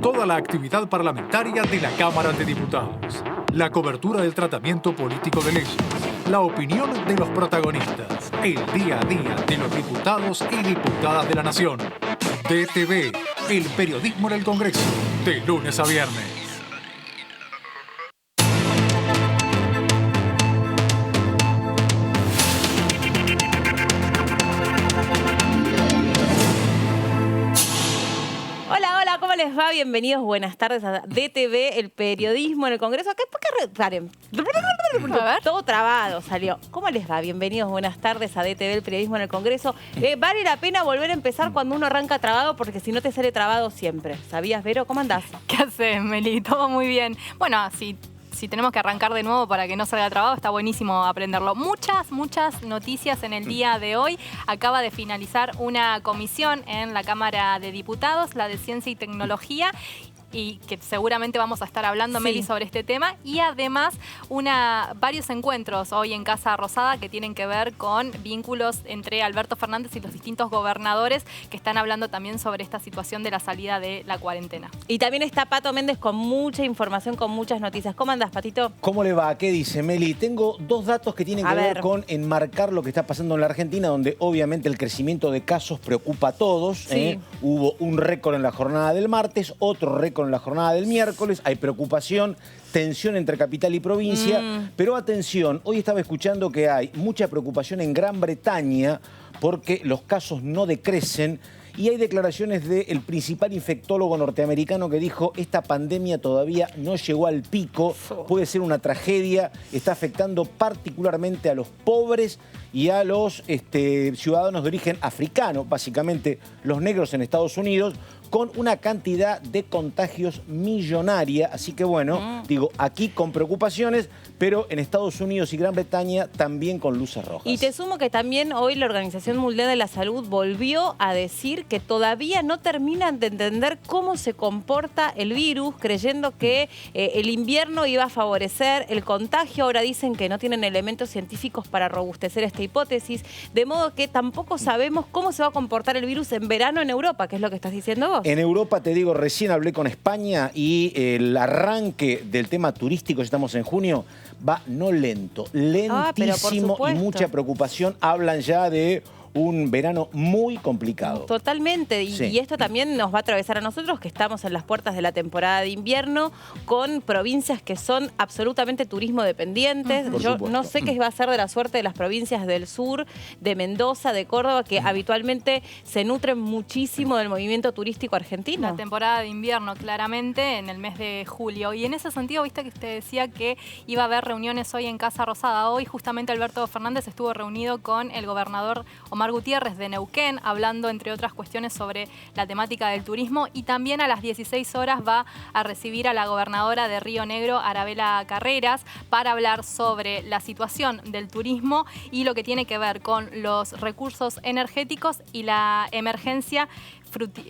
toda la actividad parlamentaria de la Cámara de Diputados, la cobertura del tratamiento político de leyes, la opinión de los protagonistas, el día a día de los diputados y diputadas de la Nación. DTV, el periodismo en el Congreso, de lunes a viernes. ¿Cómo les va? Bienvenidos, buenas tardes a DTV, el periodismo en el Congreso. Paren. Todo trabado salió. ¿Cómo les va? Bienvenidos, buenas tardes a DTV, el periodismo en el Congreso. Vale la pena volver a empezar cuando uno arranca trabado, porque si no te sale trabado siempre. ¿Sabías, Vero? ¿Cómo andás? ¿Qué haces, Meli? Todo muy bien. Bueno, si tenemos que arrancar de nuevo para que no salga trabado, está buenísimo aprenderlo. Muchas noticias en el día de hoy. Acaba de finalizar una comisión en la Cámara de Diputados, la de Ciencia y Tecnología, y que seguramente vamos a estar hablando, Meli, sobre este tema. Y además, varios encuentros hoy en Casa Rosada que tienen que ver con vínculos entre Alberto Fernández y los distintos gobernadores que están hablando también sobre esta situación de la salida de la cuarentena. Y también está Pato Méndez con mucha información, con muchas noticias. ¿Cómo andás, Patito? ¿Cómo le va? ¿Qué dice, Meli? Tengo dos datos que tienen que ver con enmarcar lo que está pasando en la Argentina, donde obviamente el crecimiento de casos preocupa a todos. Sí. Hubo un récord en la jornada del martes, otro récord en la jornada del miércoles. Hay preocupación, tensión entre capital y provincia. Pero atención, hoy estaba escuchando que hay mucha preocupación en Gran Bretaña porque los casos no decrecen. Y hay declaraciones del principal infectólogo norteamericano que dijo: esta pandemia todavía no llegó al pico, puede ser una tragedia, está afectando particularmente a los pobres y a los ciudadanos de origen africano, básicamente los negros en Estados Unidos, con una cantidad de contagios millonaria. Así que bueno, digo, aquí con preocupaciones, pero en Estados Unidos y Gran Bretaña también con luces rojas. Y te sumo que también hoy la Organización Mundial de la Salud volvió a decir que todavía no terminan de entender cómo se comporta el virus, creyendo que el invierno iba a favorecer el contagio. Ahora dicen que no tienen elementos científicos para robustecer esta hipótesis, de modo que tampoco sabemos cómo se va a comportar el virus en verano en Europa, que es lo que estás diciendo vos. En Europa, te digo, recién hablé con España y el arranque del tema turístico, ya estamos en junio, va no lento, lentísimo y mucha preocupación. Hablan ya de un verano muy complicado. Totalmente. Y esto también nos va a atravesar a nosotros, que estamos en las puertas de la temporada de invierno, con provincias que son absolutamente turismo dependientes. Yo no sé qué va a ser de la suerte de las provincias del sur, de Mendoza, de Córdoba, que habitualmente se nutren muchísimo del movimiento turístico argentino. La temporada de invierno, claramente, en el mes de julio. Y en ese sentido, viste que usted decía que iba a haber reuniones hoy en Casa Rosada. Hoy, justamente, Alberto Fernández estuvo reunido con el gobernador Omar Gutiérrez de Neuquén, hablando entre otras cuestiones sobre la temática del turismo, y también a las 16 horas va a recibir a la gobernadora de Río Negro, Arabela Carreras, para hablar sobre la situación del turismo y lo que tiene que ver con los recursos energéticos y la emergencia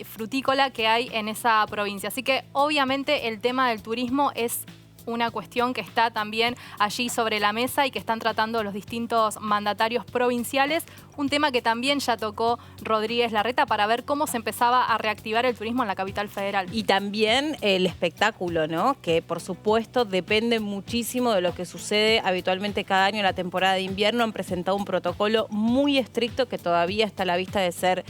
frutícola que hay en esa provincia. Así que obviamente el tema del turismo es una cuestión que está también allí sobre la mesa y que están tratando los distintos mandatarios provinciales. Un tema que también ya tocó Rodríguez Larreta para ver cómo se empezaba a reactivar el turismo en la capital federal. Y también el espectáculo, ¿no? Que por supuesto depende muchísimo de lo que sucede habitualmente cada año en la temporada de invierno. Han presentado un protocolo muy estricto que todavía está a la vista de ser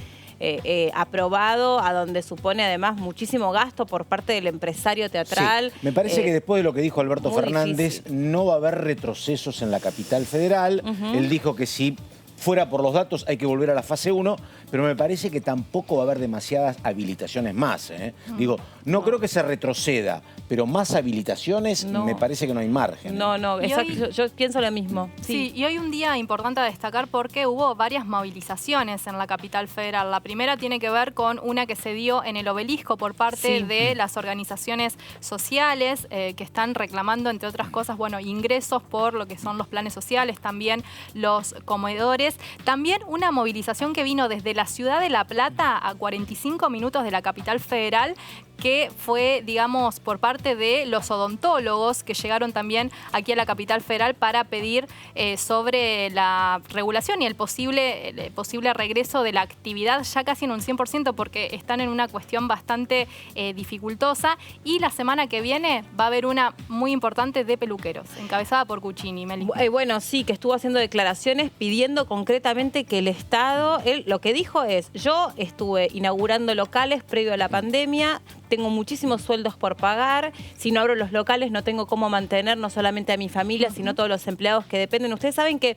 aprobado, a donde supone además muchísimo gasto por parte del empresario teatral. Sí. Me parece que después de lo que dijo Alberto Fernández, no va a haber retrocesos en la capital federal. Él dijo que si fuera por los datos hay que volver a la fase 1, pero me parece que tampoco va a haber demasiadas habilitaciones más. Digo, no creo que se retroceda, pero más habilitaciones me parece que no hay margen. No, exacto. Yo pienso lo mismo. Sí, y hoy un día importante a destacar porque hubo varias movilizaciones en la capital federal. La primera tiene que ver con una que se dio en el Obelisco por parte de las organizaciones sociales que están reclamando, entre otras cosas, bueno, ingresos por lo que son los planes sociales, también los comedores. También una movilización que vino desde la ciudad de La Plata, a 45 minutos de la capital federal, que fue, digamos, por parte de los odontólogos que llegaron también aquí a la capital federal para pedir sobre la regulación y el posible regreso de la actividad ya casi en un 100%, porque están en una cuestión bastante dificultosa. Y la semana que viene va a haber una muy importante de peluqueros, encabezada por Cuccini. Meli. Bueno, sí, que estuvo haciendo declaraciones pidiendo concretamente que el Estado, él lo que dijo es: yo estuve inaugurando locales previo a la pandemia, tengo muchísimos sueldos por pagar, si no abro los locales no tengo cómo mantener no solamente a mi familia, sino todos los empleados que dependen. Ustedes saben que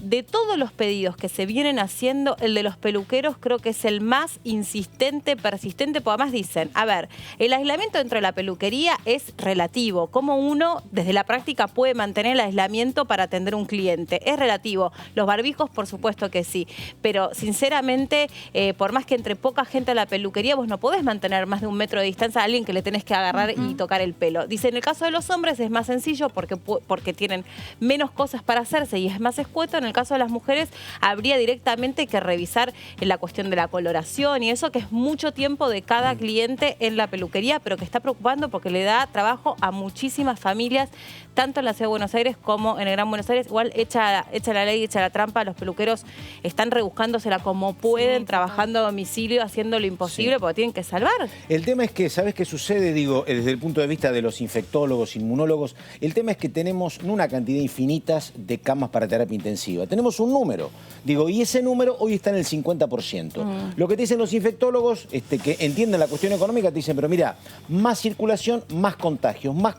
de todos los pedidos que se vienen haciendo, el de los peluqueros creo que es el más insistente, persistente, porque además dicen, a ver, el aislamiento dentro de la peluquería es relativo. ¿Cómo uno desde la práctica puede mantener el aislamiento para atender a un cliente? Es relativo. Los barbijos, por supuesto que sí, pero sinceramente, por más que entre poca gente a la peluquería, vos no podés mantener más de 1 metro de distancia a alguien que le tenés que agarrar y tocar el pelo. Dice, en el caso de los hombres es más sencillo porque tienen menos cosas para hacerse y es más escueto. En el caso de las mujeres habría directamente que revisar la cuestión de la coloración y eso, que es mucho tiempo de cada cliente en la peluquería, pero que está preocupando porque le da trabajo a muchísimas familias, tanto en la Ciudad de Buenos Aires como en el Gran Buenos Aires. Igual echa la ley, echa la trampa, los peluqueros están rebuscándosela como pueden, trabajando a domicilio, haciendo lo imposible porque tienen que salvar. El tema es que, ¿sabes qué sucede? Digo, desde el punto de vista de los infectólogos, inmunólogos, el tema es que tenemos no una cantidad infinitas de camas para terapia intensiva, tenemos un número, digo, y ese número hoy está en el 50%. Lo que te dicen los infectólogos, que entienden la cuestión económica, te dicen, pero mira, más circulación, más contagios, más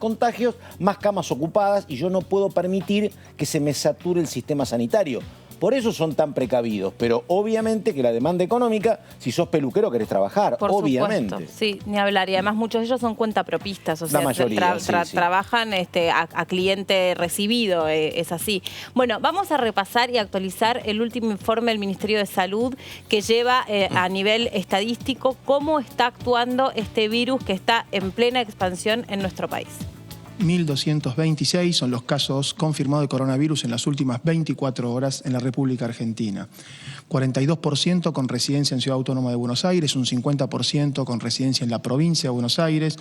camas ocupadas, y yo no puedo permitir que se me sature el sistema sanitario. Por eso son tan precavidos, pero obviamente que la demanda económica, si sos peluquero querés trabajar, por obviamente. Supuesto. Sí, ni hablar. Y además muchos de ellos son cuentapropistas, o sea, la mayoría, trabajan a cliente recibido, es así. Bueno, vamos a repasar y actualizar el último informe del Ministerio de Salud que lleva a nivel estadístico cómo está actuando este virus que está en plena expansión en nuestro país. 1.226 son los casos confirmados de coronavirus en las últimas 24 horas en la República Argentina. 42% con residencia en Ciudad Autónoma de Buenos Aires, un 50% con residencia en la provincia de Buenos Aires,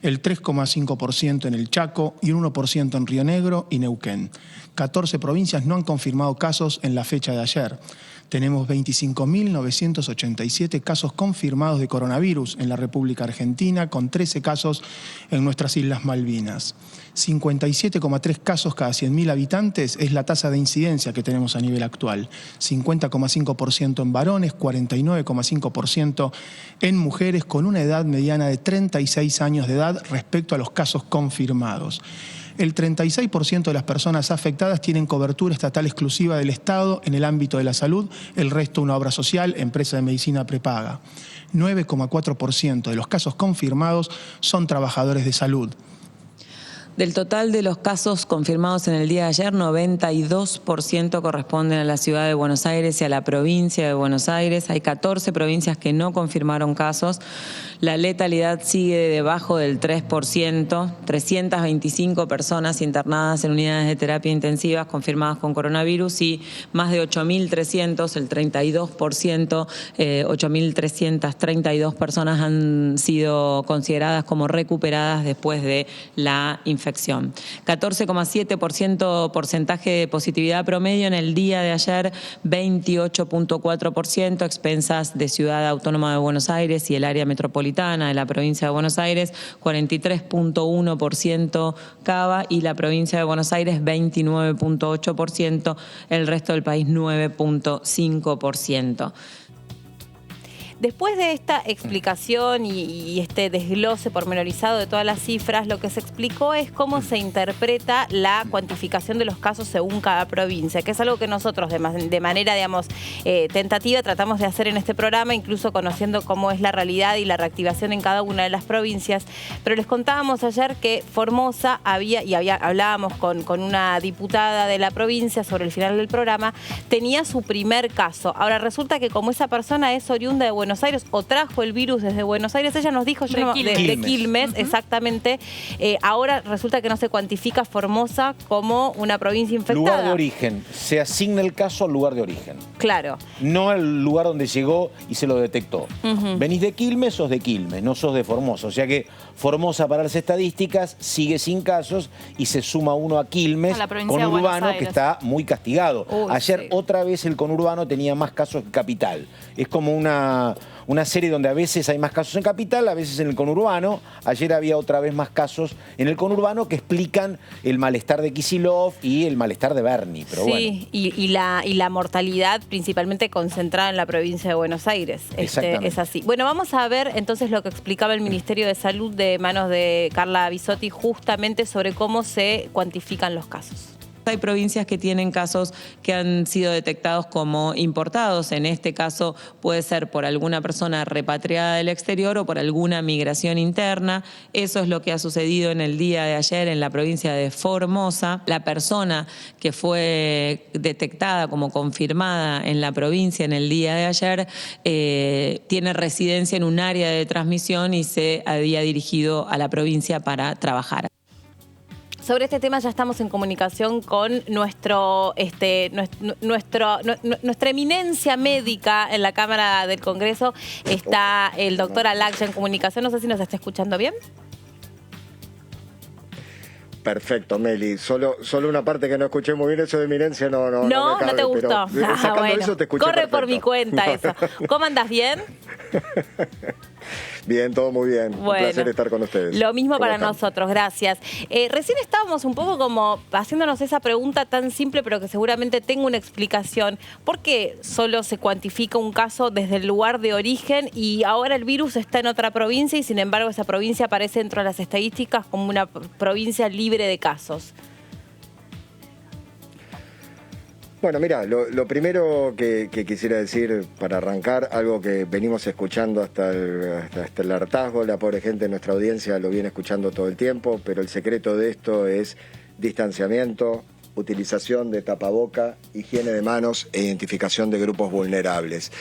el 3,5% en el Chaco y un 1% en Río Negro y Neuquén. 14 provincias no han confirmado casos en la fecha de ayer. Tenemos 25.987 casos confirmados de coronavirus en la República Argentina, con 13 casos en nuestras Islas Malvinas. 57,3 casos cada 100.000 habitantes es la tasa de incidencia que tenemos a nivel actual. 50,5% en varones, 49,5% en mujeres, con una edad mediana de 36 años de edad respecto a los casos confirmados. El 36% de las personas afectadas tienen cobertura estatal exclusiva del Estado en el ámbito de la salud, el resto una obra social, empresa de medicina prepaga. 9,4% de los casos confirmados son trabajadores de salud. Del total de los casos confirmados en el día de ayer, 92% corresponden a la ciudad de Buenos Aires y a la provincia de Buenos Aires. Hay 14 provincias que no confirmaron casos. La letalidad sigue debajo del 3%. 325 personas internadas en unidades de terapia intensivas confirmadas con coronavirus y más de 8.300, el 32%, 8.332 personas han sido consideradas como recuperadas después de la infección. 14,7% porcentaje de positividad promedio en el día de ayer, 28,4% expensas de Ciudad Autónoma de Buenos Aires y el área metropolitana de la provincia de Buenos Aires, 43,1% Cava y la provincia de Buenos Aires 29,8%, el resto del país 9,5%. Después de esta explicación y este desglose pormenorizado de todas las cifras, lo que se explicó es cómo se interpreta la cuantificación de los casos según cada provincia, que es algo que nosotros de manera, digamos, tentativa tratamos de hacer en este programa, incluso conociendo cómo es la realidad y la reactivación en cada una de las provincias. Pero les contábamos ayer que Formosa hablábamos con una diputada de la provincia sobre el final del programa, tenía su primer caso. Ahora resulta que como esa persona es oriunda de Buenos Buenos Aires, o trajo el virus desde Buenos Aires. Ella nos dijo, de Quilmes, exactamente. Ahora resulta que no se cuantifica Formosa como una provincia infectada. Lugar de origen. Se asigna el caso al lugar de origen. Claro. No al lugar donde llegó y se lo detectó. Venís de Quilmes, sos de Quilmes, no sos de Formosa. O sea que Formosa, para las estadísticas, sigue sin casos y se suma uno a Quilmes, conurbano, que está muy castigado. Ayer otra vez el conurbano tenía más casos que Capital. Es como una serie donde a veces hay más casos en Capital, a veces en el conurbano. Ayer había otra vez más casos en el conurbano que explican el malestar de Kicillof y el malestar de Bernie. Pero sí, bueno. y la mortalidad principalmente concentrada en la provincia de Buenos Aires. Es así. Bueno, vamos a ver entonces lo que explicaba el Ministerio de Salud de manos de Carla Bisotti justamente sobre cómo se cuantifican los casos. Hay provincias que tienen casos que han sido detectados como importados. En este caso puede ser por alguna persona repatriada del exterior o por alguna migración interna. Eso es lo que ha sucedido en el día de ayer en la provincia de Formosa. La persona que fue detectada como confirmada en la provincia en el día de ayer tiene residencia en un área de transmisión y se había dirigido a la provincia para trabajar. Sobre este tema ya estamos en comunicación con nuestra eminencia médica en la Cámara del Congreso. Está el doctor Alac en comunicación. No sé si nos está escuchando bien. Perfecto, Meli. Solo una parte que no escuché muy bien, eso de eminencia no te gustó. Pero, bueno, eso te escuché corre perfecto. Por mi cuenta eso. ¿Cómo andás? ¿Bien? Bien, todo muy bien. Bueno, un placer estar con ustedes. Lo mismo para nosotros, gracias. Recién estábamos un poco como haciéndonos esa pregunta tan simple, pero que seguramente tengo una explicación. ¿Por qué solo se cuantifica un caso desde el lugar de origen y ahora el virus está en otra provincia y sin embargo esa provincia aparece dentro de las estadísticas como una provincia libre de casos? Bueno, mira, lo primero que quisiera decir para arrancar, algo que venimos escuchando hasta el hartazgo, la pobre gente de nuestra audiencia lo viene escuchando todo el tiempo, pero el secreto de esto es distanciamiento, utilización de tapaboca, higiene de manos e identificación de grupos vulnerables.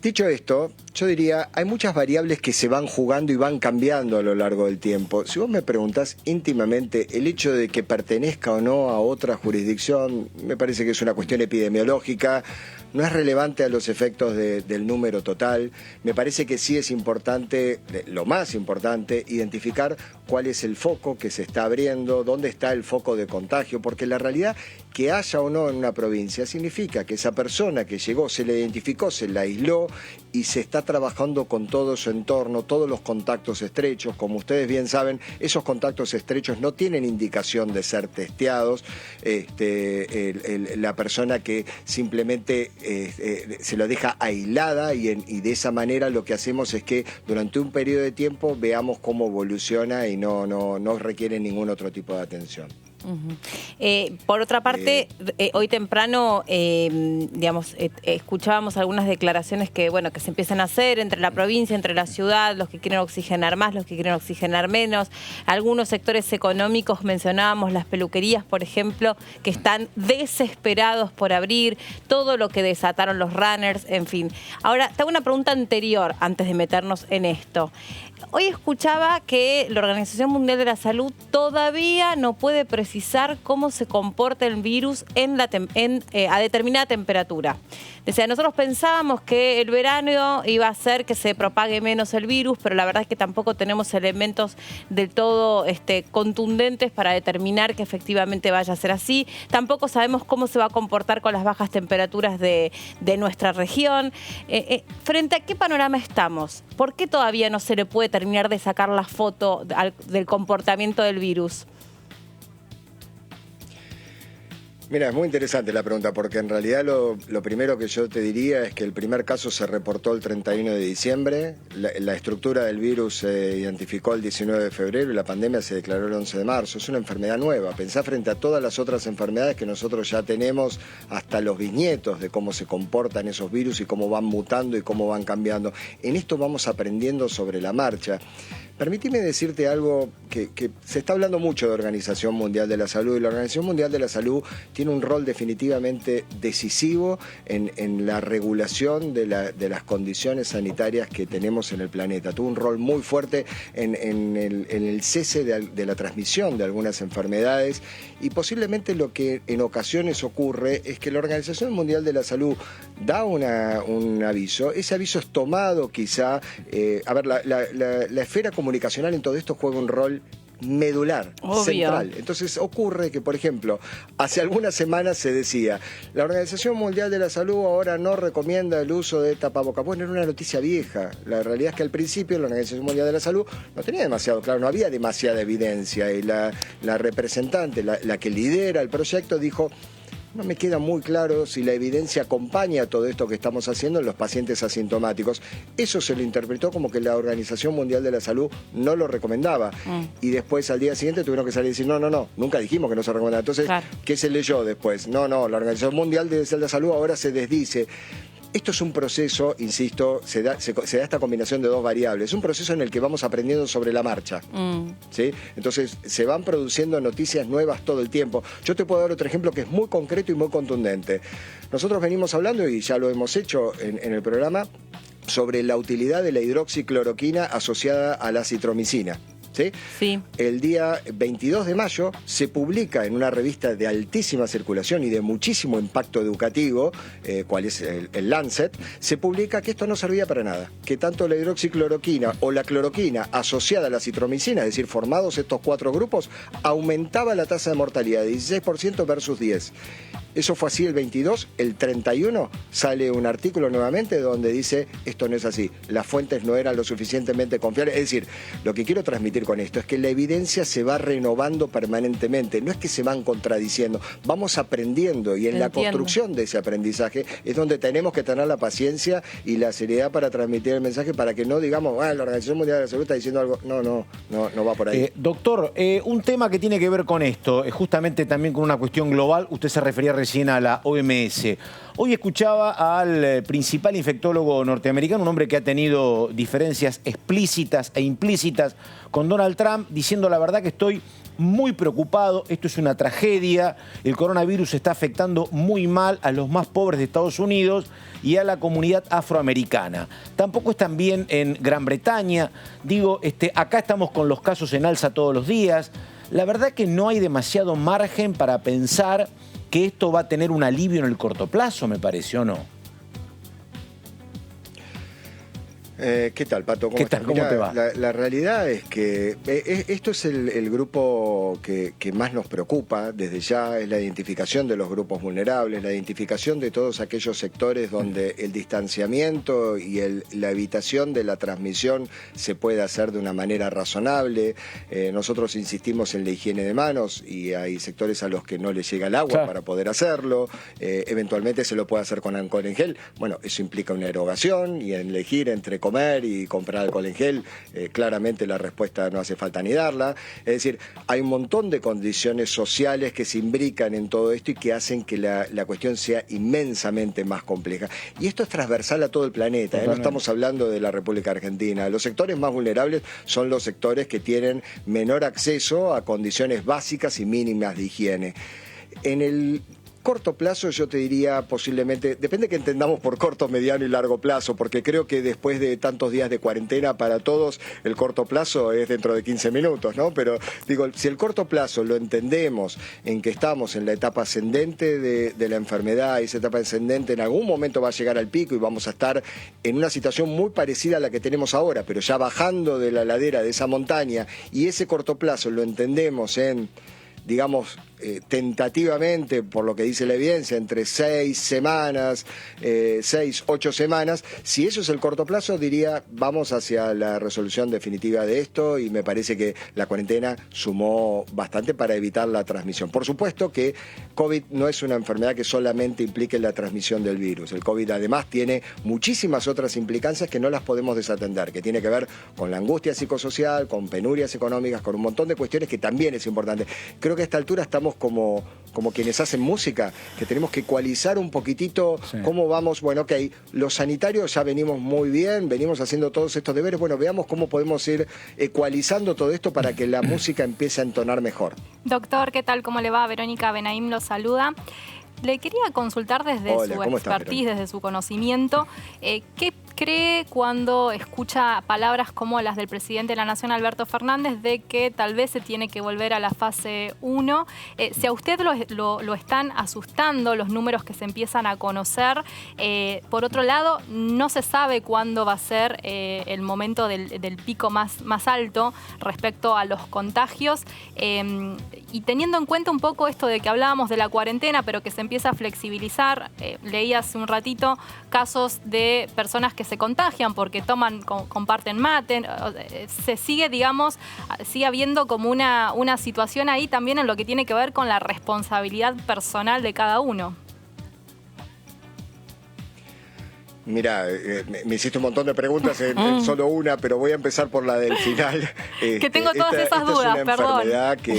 Dicho esto, yo diría, hay muchas variables que se van jugando y van cambiando a lo largo del tiempo. Si vos me preguntás íntimamente, el hecho de que pertenezca o no a otra jurisdicción, me parece que es una cuestión epidemiológica, no es relevante a los efectos del número total. Me parece que sí es importante, lo más importante, identificar cuál es el foco que se está abriendo, dónde está el foco de contagio, porque la realidad que haya o no en una provincia significa que esa persona que llegó, se le identificó, se la aisló y se está trabajando con todo su entorno, todos los contactos estrechos. Como ustedes bien saben, esos contactos estrechos no tienen indicación de ser testeados. La persona que simplemente se lo deja aislada y de esa manera lo que hacemos es que durante un periodo de tiempo veamos cómo evoluciona y no requiere ningún otro tipo de atención. Por otra parte, hoy temprano, escuchábamos algunas declaraciones que se empiezan a hacer entre la provincia, entre la ciudad, los que quieren oxigenar más, los que quieren oxigenar menos. Algunos sectores económicos, mencionábamos las peluquerías, por ejemplo, que están desesperados por abrir, todo lo que desataron los runners, en fin. Ahora, te hago una pregunta anterior antes de meternos en esto. Hoy escuchaba que la Organización Mundial de la Salud todavía no puede precisar cómo se comporta el virus a determinada temperatura. Decía, nosotros pensábamos que el verano iba a hacer que se propague menos el virus, pero la verdad es que tampoco tenemos elementos del todo contundentes para determinar que efectivamente vaya a ser así. Tampoco sabemos cómo se va a comportar con las bajas temperaturas de nuestra región. ¿Frente a qué panorama estamos? ¿Por qué todavía no se le puede terminar de sacar la foto del comportamiento del virus? Mira, es muy interesante la pregunta porque en realidad lo primero que yo te diría es que el primer caso se reportó el 31 de diciembre, la estructura del virus se identificó el 19 de febrero y la pandemia se declaró el 11 de marzo. Es una enfermedad nueva. Pensá frente a todas las otras enfermedades que nosotros ya tenemos, hasta los bisnietos de cómo se comportan esos virus y cómo van mutando y cómo van cambiando. En esto vamos aprendiendo sobre la marcha. Permíteme decirte algo que se está hablando mucho de Organización Mundial de la Salud y la Organización Mundial de la Salud tiene tiene un rol definitivamente decisivo en la regulación de las condiciones sanitarias que tenemos en el planeta. Tuvo un rol muy fuerte en el cese de la transmisión de algunas enfermedades, y posiblemente lo que en ocasiones ocurre es que la Organización Mundial de la Salud da un aviso, ese aviso es tomado quizá, la esfera comunicacional en todo esto juega un rol medular, obvio, central. Entonces ocurre que, por ejemplo, hace algunas semanas se decía, la Organización Mundial de la Salud ahora no recomienda el uso de tapabocas. Bueno, era una noticia vieja. La realidad es que al principio la Organización Mundial de la Salud no tenía demasiado claro, no había demasiada evidencia, y la representante, la que lidera el proyecto, dijo: no me queda muy claro si la evidencia acompaña todo esto que estamos haciendo en los pacientes asintomáticos. Eso se lo interpretó como que la Organización Mundial de la Salud no lo recomendaba. Y después, al día siguiente, tuvieron que salir y decir, no, nunca dijimos que no se recomendaba. Entonces, claro, ¿qué se leyó después? No, la Organización Mundial de la Salud ahora se desdice. Esto es un proceso, insisto, se da esta combinación de dos variables. Es un proceso en el que vamos aprendiendo sobre la marcha. ¿Sí? Entonces, se van produciendo noticias nuevas todo el tiempo. Yo te puedo dar otro ejemplo que es muy concreto y muy contundente. Nosotros venimos hablando, y ya lo hemos hecho en el programa, sobre la utilidad de la hidroxicloroquina asociada a la acitromicina. ¿Sí? Sí. El día 22 de mayo se publica en una revista de altísima circulación y de muchísimo impacto educativo, cual es el Lancet, se publica que esto no servía para nada, que tanto la hidroxicloroquina o la cloroquina asociada a la acitromicina, es decir, formados estos 4 grupos, aumentaba la tasa de mortalidad de 16% versus 10%. Eso fue así el 22, el 31 sale un artículo nuevamente donde dice esto no es así, las fuentes no eran lo suficientemente confiables. Es decir, lo que quiero transmitir con esto es que la evidencia se va renovando permanentemente, no es que se van contradiciendo, vamos aprendiendo, y en la construcción de ese aprendizaje es donde tenemos que tener la paciencia y la seriedad para transmitir el mensaje, para que no digamos, la Organización Mundial de la Salud está diciendo algo, no va por ahí. Doctor, un tema que tiene que ver con esto, justamente también con una cuestión global, usted se refería recién a la OMS. Hoy escuchaba al principal infectólogo norteamericano, un hombre que ha tenido diferencias explícitas e implícitas con Donald Trump, diciendo la verdad que estoy muy preocupado, esto es una tragedia, el coronavirus está afectando muy mal a los más pobres de Estados Unidos y a la comunidad afroamericana. Tampoco están bien en Gran Bretaña, acá estamos con los casos en alza todos los días. La verdad que no hay demasiado margen para pensar que esto va a tener un alivio en el corto plazo, me pareció, ¿no? ¿Qué tal, Pato? ¿Qué tal? ¿Cómo te va? La realidad es que esto es el grupo que más nos preocupa desde ya, es la identificación de los grupos vulnerables, la identificación de todos aquellos sectores donde el distanciamiento y la evitación de la transmisión se puede hacer de una manera razonable. Nosotros insistimos en la higiene de manos y hay sectores a los que no les llega el agua, claro, para poder hacerlo. Eventualmente se lo puede hacer con alcohol en gel. Bueno, eso implica una erogación, y elegir entre comer y comprar alcohol en gel, claramente la respuesta no hace falta ni darla. Es decir, hay un montón de condiciones sociales que se imbrican en todo esto y que hacen que la cuestión sea inmensamente más compleja. Y esto es transversal a todo el planeta, no estamos hablando de la República Argentina. Los sectores más vulnerables son los sectores que tienen menor acceso a condiciones básicas y mínimas de higiene. En el corto plazo yo te diría posiblemente, depende que entendamos por corto, mediano y largo plazo, porque creo que después de tantos días de cuarentena para todos, el corto plazo es dentro de 15 minutos, ¿no? Pero digo, si el corto plazo lo entendemos en que estamos en la etapa ascendente de la enfermedad, y esa etapa ascendente en algún momento va a llegar al pico y vamos a estar en una situación muy parecida a la que tenemos ahora, pero ya bajando de la ladera de esa montaña, y ese corto plazo lo entendemos en, digamos, tentativamente, por lo que dice la evidencia, entre 6 semanas, 6, 8 semanas. Si eso es el corto plazo, diría, vamos hacia la resolución definitiva de esto, y me parece que la cuarentena sumó bastante para evitar la transmisión. Por supuesto que COVID no es una enfermedad que solamente implique la transmisión del virus. El COVID además tiene muchísimas otras implicancias que no las podemos desatender, que tiene que ver con la angustia psicosocial, con penurias económicas, con un montón de cuestiones que también es importante. Creo que a esta altura estamos pensamos como quienes hacen música, que tenemos que ecualizar un poquitito cómo vamos. Bueno, ok, los sanitarios ya venimos muy bien, venimos haciendo todos estos deberes. Bueno, veamos cómo podemos ir ecualizando todo esto para que la música empiece a entonar mejor. Doctor, ¿qué tal? ¿Cómo le va? Verónica Benaim lo saluda. Le quería consultar desde su expertise, desde su conocimiento, ¿qué cree cuando escucha palabras como las del presidente de la Nación, Alberto Fernández, de que tal vez se tiene que volver a la fase 1? Si a usted lo están asustando los números que se empiezan a conocer, por otro lado, no se sabe cuándo va a ser el momento del pico más alto respecto a los contagios, y teniendo en cuenta un poco esto de que hablábamos de la cuarentena, pero que se empieza a flexibilizar, leí hace un ratito casos de personas que se contagian porque comparten mate, se sigue, digamos, sigue habiendo como una situación ahí también en lo que tiene que ver con la responsabilidad personal de cada uno. Mira, me hiciste un montón de preguntas en solo una, pero voy a empezar por la del final. Que tengo todas esas dudas, es una enfermedad que...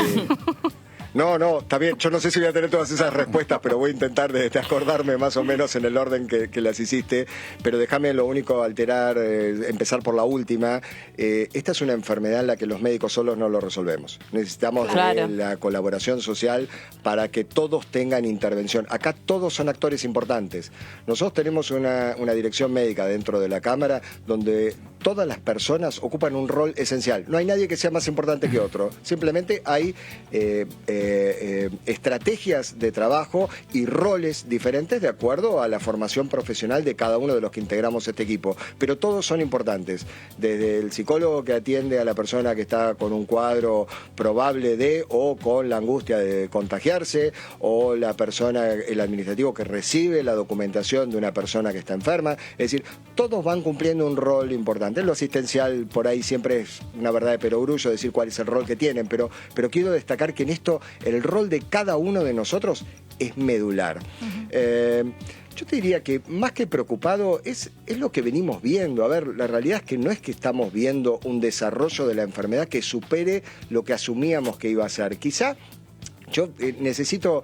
No, está bien. Yo no sé si voy a tener todas esas respuestas, pero voy a intentar de acordarme más o menos en el orden que las hiciste. Pero déjame lo único empezar por la última. Esta es una enfermedad en la que los médicos solos no lo resolvemos. Necesitamos la colaboración social para que todos tengan intervención. Acá todos son actores importantes. Nosotros tenemos una dirección médica dentro de la Cámara donde todas las personas ocupan un rol esencial. No hay nadie que sea más importante que otro. Simplemente hay estrategias de trabajo y roles diferentes de acuerdo a la formación profesional de cada uno de los que integramos este equipo. Pero todos son importantes. Desde el psicólogo que atiende a la persona que está con un cuadro probable de o con la angustia de contagiarse, o la persona, el administrativo que recibe la documentación de una persona que está enferma. Es decir, todos van cumpliendo un rol importante. En lo asistencial por ahí siempre es una verdad de perogrullo decir cuál es el rol que tienen, pero quiero destacar que en esto el rol de cada uno de nosotros es medular. Yo te diría que más que preocupado es lo que venimos viendo. A ver, la realidad es que no es que estamos viendo un desarrollo de la enfermedad que supere lo que asumíamos que iba a ser. Quizá yo necesito,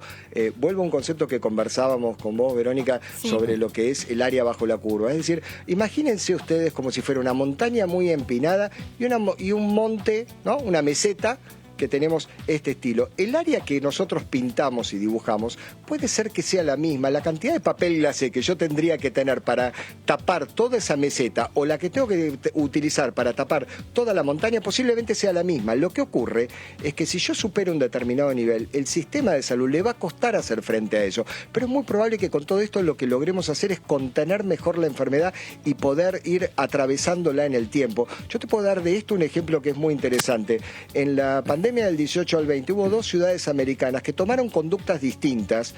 vuelvo a un concepto que conversábamos con vos, Verónica, sobre lo que es el área bajo la curva. Es decir, imagínense ustedes como si fuera una montaña muy empinada y un monte, ¿no? Una meseta, que tenemos este estilo. El área que nosotros pintamos y dibujamos puede ser que sea la misma. La cantidad de papel glacé que yo tendría que tener para tapar toda esa meseta o la que tengo que utilizar para tapar toda la montaña posiblemente sea la misma. Lo que ocurre es que si yo supero un determinado nivel, el sistema de salud le va a costar hacer frente a eso. Pero es muy probable que con todo esto lo que logremos hacer es contener mejor la enfermedad y poder ir atravesándola en el tiempo. Yo te puedo dar de esto un ejemplo que es muy interesante. En la pandemia del 18 al 20 hubo dos ciudades americanas que tomaron conductas distintas,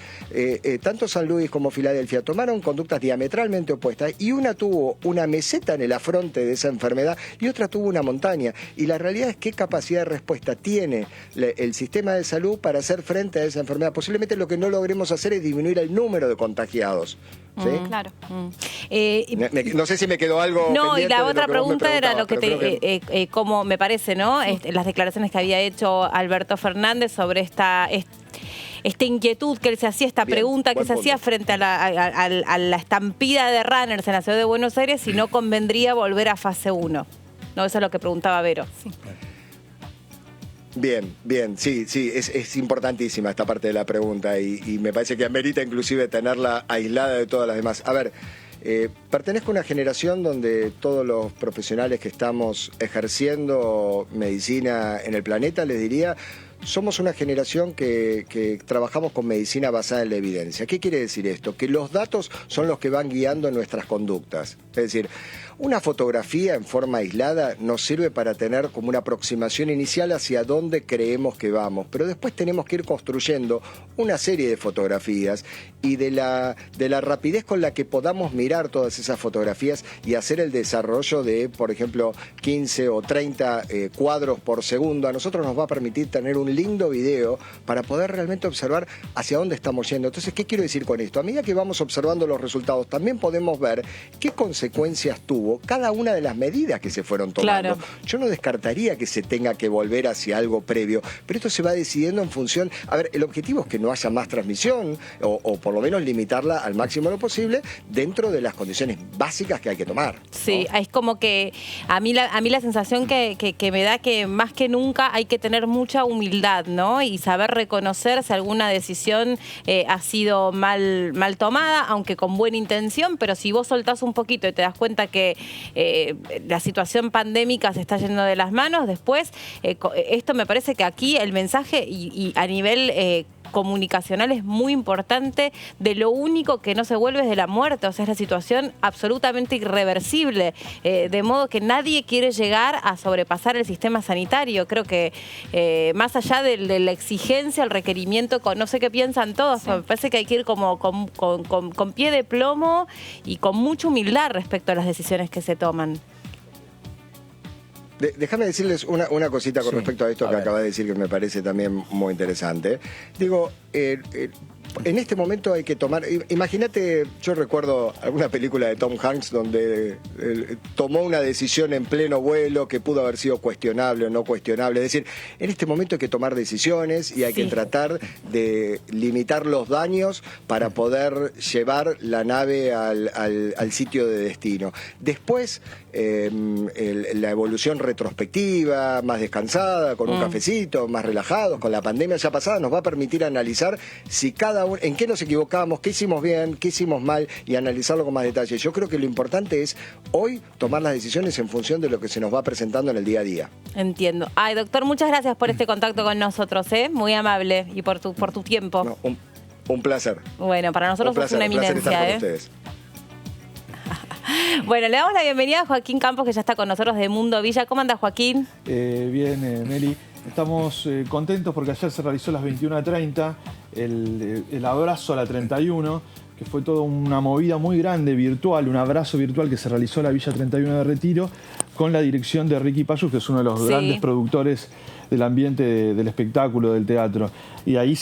tanto San Luis como Filadelfia tomaron conductas diametralmente opuestas, y una tuvo una meseta en el afronte de esa enfermedad y otra tuvo una montaña. Y la realidad es qué capacidad de respuesta tiene el sistema de salud para hacer frente a esa enfermedad. Posiblemente lo que no logremos hacer es disminuir el número de contagiados. ¿Sí? Claro. No sé si me quedó algo. No, y la otra pregunta era lo que como me parece, ¿no? Las declaraciones que había hecho Alberto Fernández sobre esta inquietud que él se hacía, esta pregunta que se hacía frente a la estampida de runners en la ciudad de Buenos Aires, si no convendría volver a fase 1. No, eso es lo que preguntaba Vero. Sí. Bien, sí, es importantísima esta parte de la pregunta y me parece que amerita inclusive tenerla aislada de todas las demás. A ver, pertenezco a una generación donde todos los profesionales que estamos ejerciendo medicina en el planeta, les diría, somos una generación que trabajamos con medicina basada en la evidencia. ¿Qué quiere decir esto? Que los datos son los que van guiando nuestras conductas. Es decir, una fotografía en forma aislada nos sirve para tener como una aproximación inicial hacia dónde creemos que vamos, pero después tenemos que ir construyendo una serie de fotografías y de la rapidez con la que podamos mirar todas esas fotografías y hacer el desarrollo de, por ejemplo, 15 o 30 cuadros por segundo, a nosotros nos va a permitir tener un un lindo video para poder realmente observar hacia dónde estamos yendo. Entonces, ¿qué quiero decir con esto? A medida que vamos observando los resultados, también podemos ver qué consecuencias tuvo cada una de las medidas que se fueron tomando. Claro. Yo no descartaría que se tenga que volver hacia algo previo, pero esto se va decidiendo en función... A ver, el objetivo es que no haya más transmisión o por lo menos limitarla al máximo de lo posible dentro de las condiciones básicas que hay que tomar, ¿no? Sí, es como que a mí la sensación que me da que más que nunca hay que tener mucha humildad, ¿no? Y saber reconocer si alguna decisión ha sido mal tomada, aunque con buena intención, pero si vos soltás un poquito y te das cuenta que la situación pandémica se está yendo de las manos, después esto me parece que aquí el mensaje y a nivel comunicacional es muy importante. De lo único que no se vuelve es de la muerte, o sea, es la situación absolutamente irreversible, de modo que nadie quiere llegar a sobrepasar el sistema sanitario. Creo que más allá de la exigencia, el requerimiento, no sé qué piensan todos, me parece que hay que ir como con pie de plomo y con mucha humildad respecto a las decisiones que se toman. Déjame decirles una cosita con respecto a esto que acaba de decir, que me parece también muy interesante. Digo, en este momento hay que tomar... Imagínate, yo recuerdo alguna película de Tom Hanks donde tomó una decisión en pleno vuelo que pudo haber sido cuestionable o no cuestionable. Es decir, en este momento hay que tomar decisiones y hay que tratar de limitar los daños para poder llevar la nave al sitio de destino. Después, la evolución retrospectiva, más descansada, con un cafecito, más relajados, con la pandemia ya pasada, nos va a permitir analizar si en qué nos equivocamos, qué hicimos bien, qué hicimos mal y analizarlo con más detalle. Yo creo que lo importante es hoy tomar las decisiones en función de lo que se nos va presentando en el día a día. Entiendo. Ay, doctor, muchas gracias por este contacto con nosotros, muy amable, y por tu tiempo. No, un placer. Bueno, para nosotros es una eminencia. Un placer estar con ustedes. Bueno, le damos la bienvenida a Joaquín Campos, que ya está con nosotros de Mundo Villa. ¿Cómo anda, Joaquín? Bien, Meli. Estamos contentos porque ayer se realizó a las 21:30 el abrazo a la 31, que fue toda una movida muy grande, virtual, un abrazo virtual que se realizó en la Villa 31 de Retiro, con la dirección de Ricky Payús, que es uno de los grandes productores del ambiente del espectáculo, del teatro. Y ahí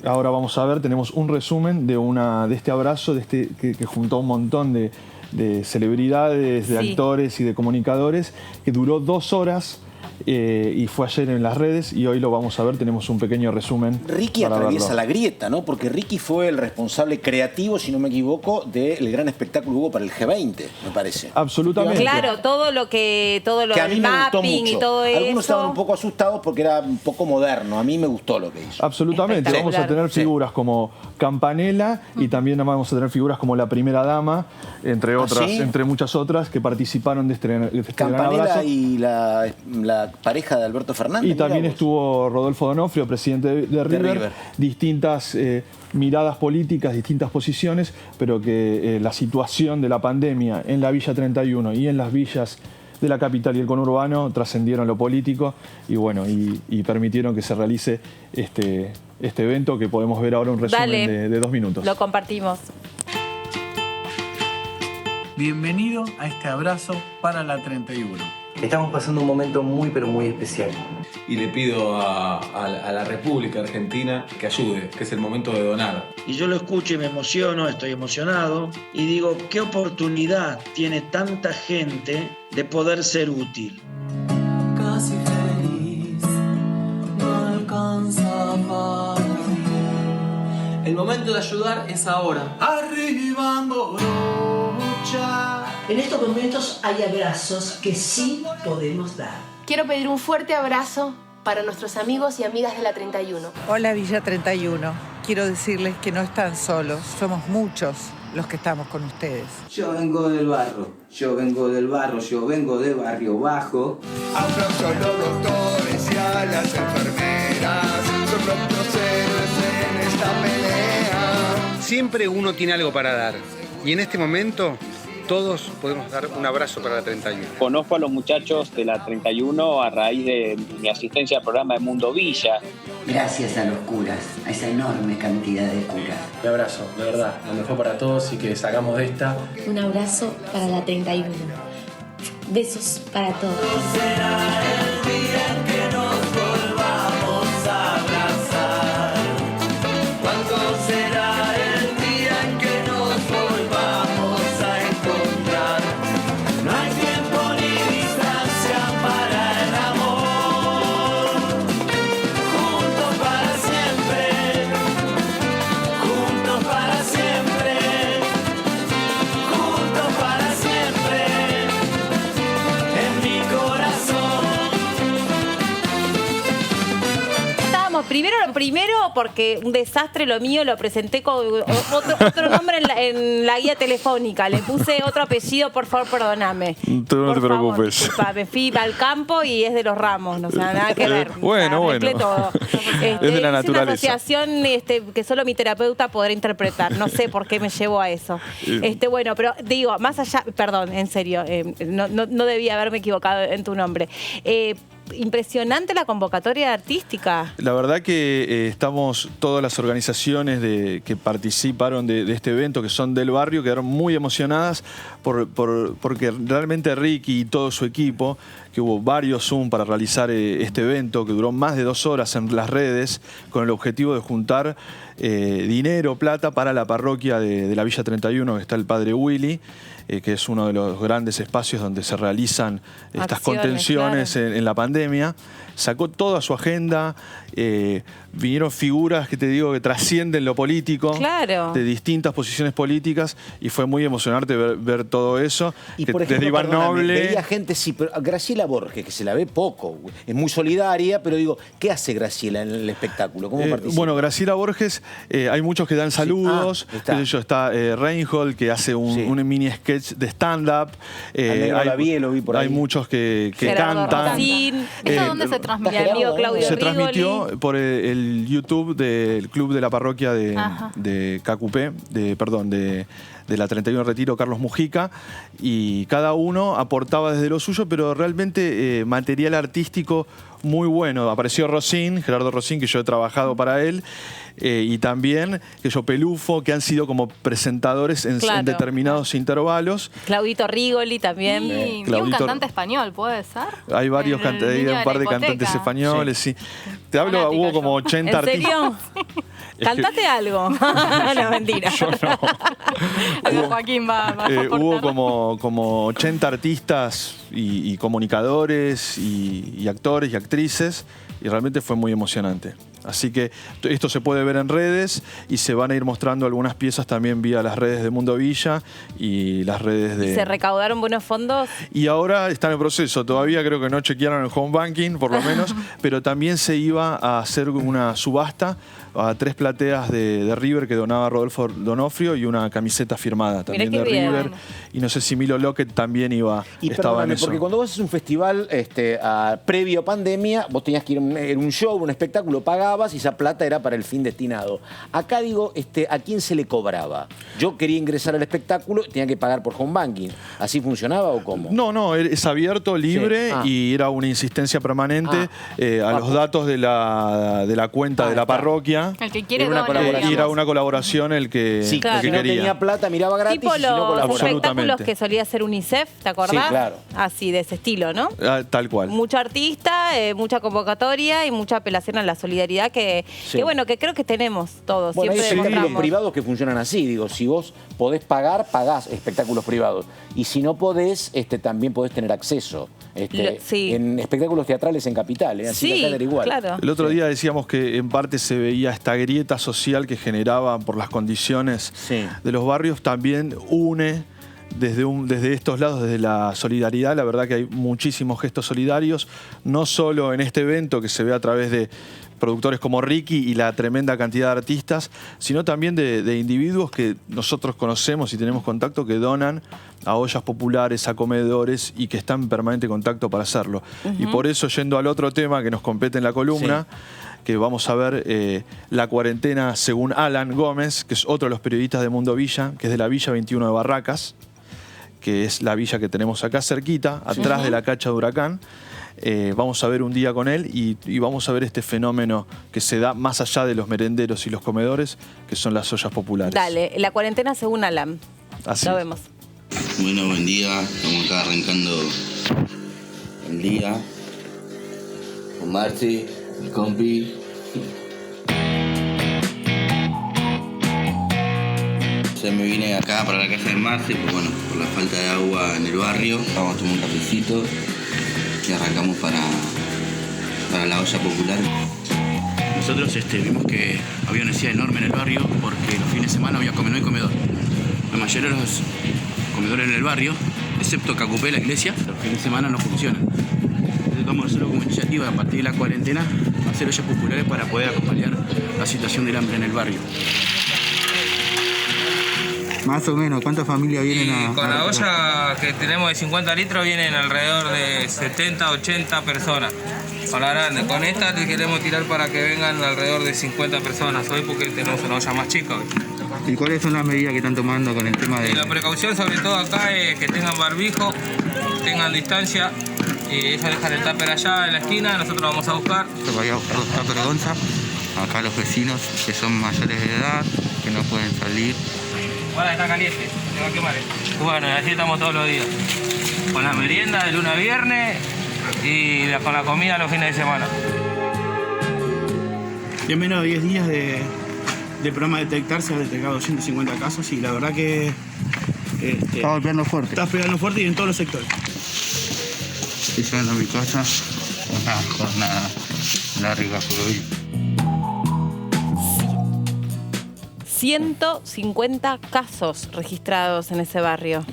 ahora vamos a ver, tenemos un resumen de este abrazo, que juntó un montón de celebridades, de actores y de comunicadores, que duró 2 horas. Y fue ayer en las redes y hoy lo vamos a ver, tenemos un pequeño resumen. Ricky atraviesa la grieta, ¿no? Porque Ricky fue el responsable creativo, si no me equivoco, del gran espectáculo que hubo para el G20, me parece. Absolutamente. Claro, todo lo que a mí me gustó mucho. Y todo eso. Algunos estaban un poco asustados porque era un poco moderno. A mí me gustó lo que hizo. Absolutamente. Vamos a tener figuras como Campanella y también vamos a tener figuras como la primera dama, entre otras, entre muchas otras que participaron de este gran abrazo. Campanella y la pareja de Alberto Fernández. Y también estuvo Rodolfo D'Onofrio, presidente de River. Distintas miradas políticas, distintas posiciones, pero que la situación de la pandemia en la Villa 31 y en las villas de la capital y el conurbano trascendieron lo político y bueno, y permitieron que se realice este evento, que podemos ver ahora un resumen de 2 minutos. Lo compartimos. Bienvenido a este abrazo para la 31. Estamos pasando un momento muy pero muy especial. Y le pido a la República Argentina que ayude, que es el momento de donar. Y yo lo escucho y me emociono, estoy emocionado y digo, qué oportunidad tiene tanta gente de poder ser útil. Casi feliz, no alcanza para mí. El momento de ayudar es ahora. Arriba Morocha. En estos momentos hay abrazos que sí podemos dar. Quiero pedir un fuerte abrazo para nuestros amigos y amigas de la 31. Hola Villa 31. Quiero decirles que no están solos, somos muchos los que estamos con ustedes. Yo vengo del barro, yo vengo de Barrio Bajo. Aplauso a los doctores y a las enfermeras, son nuestros héroes en esta pelea. Siempre uno tiene algo para dar y en este momento todos podemos dar un abrazo para la 31. Conozco a los muchachos de la 31 a raíz de mi asistencia al programa de Mundo Villa. Gracias a los curas, a esa enorme cantidad de curas. Un abrazo, de verdad, lo mejor para todos y que salgamos de esta. Un abrazo para la 31. Besos para todos. Será el día en que nos volvamos a primero porque un desastre lo mío, lo presenté con otro nombre en la guía telefónica. Le puse otro apellido, por favor, perdóname. Tú no te preocupes. Disculpa, me fui al campo y es de los Ramos, o sea, nada que ver. Bueno. Todo. Es de la naturaleza. Es una asociación que solo mi terapeuta podrá interpretar. No sé por qué me llevó a eso. Bueno, pero digo, más allá, perdón, en serio, no debía haberme equivocado en tu nombre. Impresionante la convocatoria artística. La verdad que estamos, todas las organizaciones que participaron de este evento, que son del barrio, quedaron muy emocionadas porque realmente Ricky y todo su equipo, que hubo varios Zoom para realizar este evento, que duró más de 2 horas en las redes, con el objetivo de juntar dinero, plata para la parroquia de la Villa 31, que está el Padre Willy, que es uno de los grandes espacios donde se realizan estas contenciones, claro, en la pandemia. Sacó toda su agenda, vinieron figuras que te digo que trascienden lo político, claro, de distintas posiciones políticas, y fue muy emocionante ver todo eso. Y por ejemplo, Iván Noble, veía gente, sí, pero Graciela Borges, que se la ve poco, es muy solidaria, pero digo, ¿qué hace Graciela en el espectáculo? ¿Cómo participa? Bueno, Graciela Borges, hay muchos que dan saludos, está Reinhold, que hace un mini sketch de stand-up, hay muchos que cantan. ¿Esto dónde se transmitió? Se transmitió por el YouTube del Club de la Parroquia de KQP, de la 31 Retiro, Carlos Mujica, y cada uno aportaba desde lo suyo, pero realmente material artístico muy bueno. Apareció Gerardo Rosín, que yo he trabajado para él, y también Pelufo, que han sido como presentadores en determinados intervalos. Claudito Rigoli también. Y un cantante español, ¿puede ser? Hay varios un par de cantantes españoles, sí. Te hablo, hubo como 80 artistas. ¿En serio? Cantate algo. No, mentira. Yo no. Joaquín va hubo como 80 artistas y comunicadores y actores y actrices, y realmente fue muy emocionante. Así que esto se puede ver en redes y se van a ir mostrando algunas piezas también vía las redes de Mundo Villa y las redes de... ¿Se recaudaron buenos fondos? Y ahora está en el proceso. Todavía creo que no chequearon el home banking, por lo menos, pero también se iba a hacer una subasta a 3 plateas de River que donaba Rodolfo Donofrio y una camiseta firmada también de River. Y no sé si Milo Lockett también estaba en eso. Porque cuando vos haces un festival previo a pandemia, vos tenías que ir a un show, un espectáculo, pagabas y esa plata era para el fin destinado. Acá digo, ¿a quién se le cobraba? Yo quería ingresar al espectáculo, tenía que pagar por home banking. ¿Así funcionaba o cómo? No, es abierto, libre, y era una insistencia permanente a los datos de la cuenta de la parroquia. El que quiere y era una colaboración el que, sí, claro. que si no quería. Tenía plata, miraba gratis. Tipo y si no los espectáculos que solía hacer UNICEF, ¿te acordás? Sí, claro. Así, de ese estilo, ¿no? Tal cual. Mucho artista, mucha convocatoria y mucha apelación a la solidaridad que bueno, que creo que tenemos todos. Bueno, siempre hay espectáculos privados que funcionan así. Digo, si vos podés pagar, pagás espectáculos privados. Y si no podés, también podés tener acceso. En espectáculos teatrales en Capital, así que acá era igual. Claro. El otro día decíamos que en parte se veía esta grieta social que generaba por las condiciones de los barrios, también une desde estos lados, desde la solidaridad. La verdad que hay muchísimos gestos solidarios, no solo en este evento que se ve a través de productores como Ricky y la tremenda cantidad de artistas, sino también de individuos que nosotros conocemos y tenemos contacto, que donan a ollas populares, a comedores, y que están en permanente contacto para hacerlo. Y por eso, yendo al otro tema que nos compete en la columna, que vamos a ver la cuarentena según Alan Gómez, que es otro de los periodistas de Mundo Villa, que es de la Villa 21 de Barracas, que es la villa que tenemos acá cerquita, atrás de la Cacha de Huracán. Vamos a ver un día con él y vamos a ver este fenómeno que se da más allá de los merenderos y los comedores, que son las ollas populares. Dale, la cuarentena según Alan. Así lo vemos. Bueno, buen día. Estamos acá arrancando el día con Marci, mi compi. Me vine acá para la casa de Marci, pues bueno, por la falta de agua en el barrio. Vamos a tomar un cafecito y arrancamos para la olla popular. Nosotros vimos que había una necesidad enorme en el barrio porque los fines de semana había comedor y comedor. La mayoría de los comedores en el barrio, excepto KQP, la iglesia, los fines de semana no funcionan. Entonces vamos a hacerlo como iniciativa iniciativa a partir de la cuarentena hacer ollas populares para poder acompañar la situación del hambre en el barrio. Más o menos, ¿cuántas familias vienen a...? Con la olla que tenemos de 50 litros vienen alrededor de 70, 80 personas. Con la grande. Con esta le queremos tirar para que vengan alrededor de 50 personas hoy porque tenemos una olla más chica hoy. ¿Y cuáles son las medidas que están tomando con el tema de...? Y la precaución sobre todo acá es que tengan barbijo, tengan distancia y ellos dejan el tupper allá en la esquina, nosotros lo vamos a buscar. Voy a buscar los tuppers Gonza. Acá los vecinos que son mayores de edad, que no pueden salir. Bueno, está caliente, se va a quemar. Bueno, y así estamos todos los días. Con la merienda de lunes a viernes y con la comida los fines de semana. Y en menos de 10 días de programa Detectar se han detectado 250 casos y la verdad que... Está golpeando fuerte. Está pegando fuerte y en todos los sectores. Estoy llegando a mi casa, una jornada larga por hoy. 150 casos registrados en ese barrio.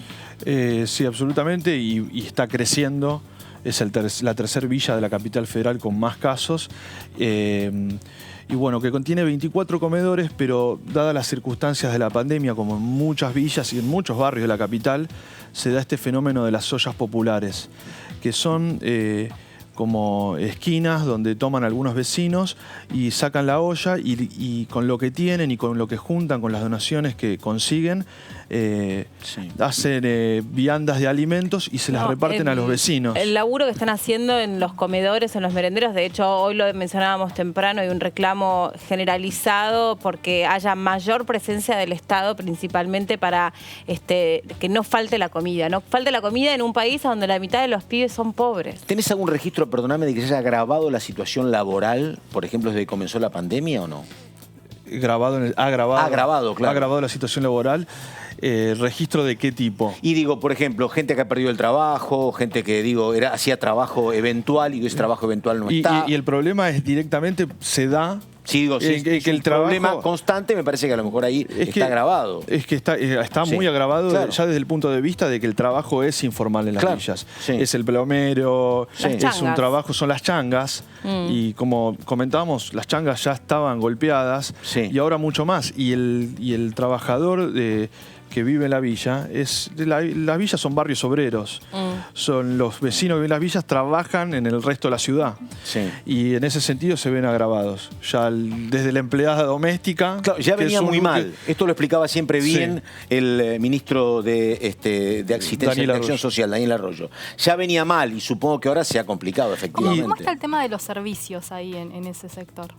Sí, absolutamente, y está creciendo. Es la tercera villa de la capital federal con más casos. Y bueno, que contiene 24 comedores, pero dadas las circunstancias de la pandemia, como en muchas villas y en muchos barrios de la capital, se da este fenómeno de las ollas populares, que son como esquinas donde toman algunos vecinos y sacan la olla y con lo que tienen y con lo que juntan, con las donaciones que consiguen, hacen viandas de alimentos y se las reparten a los vecinos. El laburo que están haciendo en los comedores, en los merenderos, de hecho hoy lo mencionábamos temprano, hay un reclamo generalizado porque haya mayor presencia del Estado, principalmente para que no falte la comida. No falte la comida en un país donde la mitad de los pibes son pobres. ¿Tenés algún registro, perdóname, de que se haya agravado la situación laboral, por ejemplo, desde que comenzó la pandemia o no? Ha agravado la situación laboral. ¿Registro de qué tipo? Y digo, por ejemplo, gente que ha perdido el trabajo, gente que hacía trabajo eventual y ese trabajo eventual no está. Y el problema es directamente se da. Sí, digo, que el problema constante, me parece que a lo mejor ahí está agravado. Es que está muy agravado ya desde el punto de vista de que el trabajo es informal en las villas. Sí. Es el plomero, es un trabajo, son las changas. Y como comentábamos, las changas ya estaban golpeadas y ahora mucho más. Y el trabajador que vive en la villa, las villas son barrios obreros. Son los vecinos que viven en las villas, trabajan en el resto de la ciudad. Y en ese sentido se ven agravados. Ya desde la empleada doméstica... Claro, ya venía muy mal. Esto lo explicaba siempre bien el ministro de Asistencia y Acción Social, Daniel Arroyo. Ya venía mal y supongo que ahora se ha complicado, efectivamente. ¿Cómo está el tema de los servicios ahí en ese sector?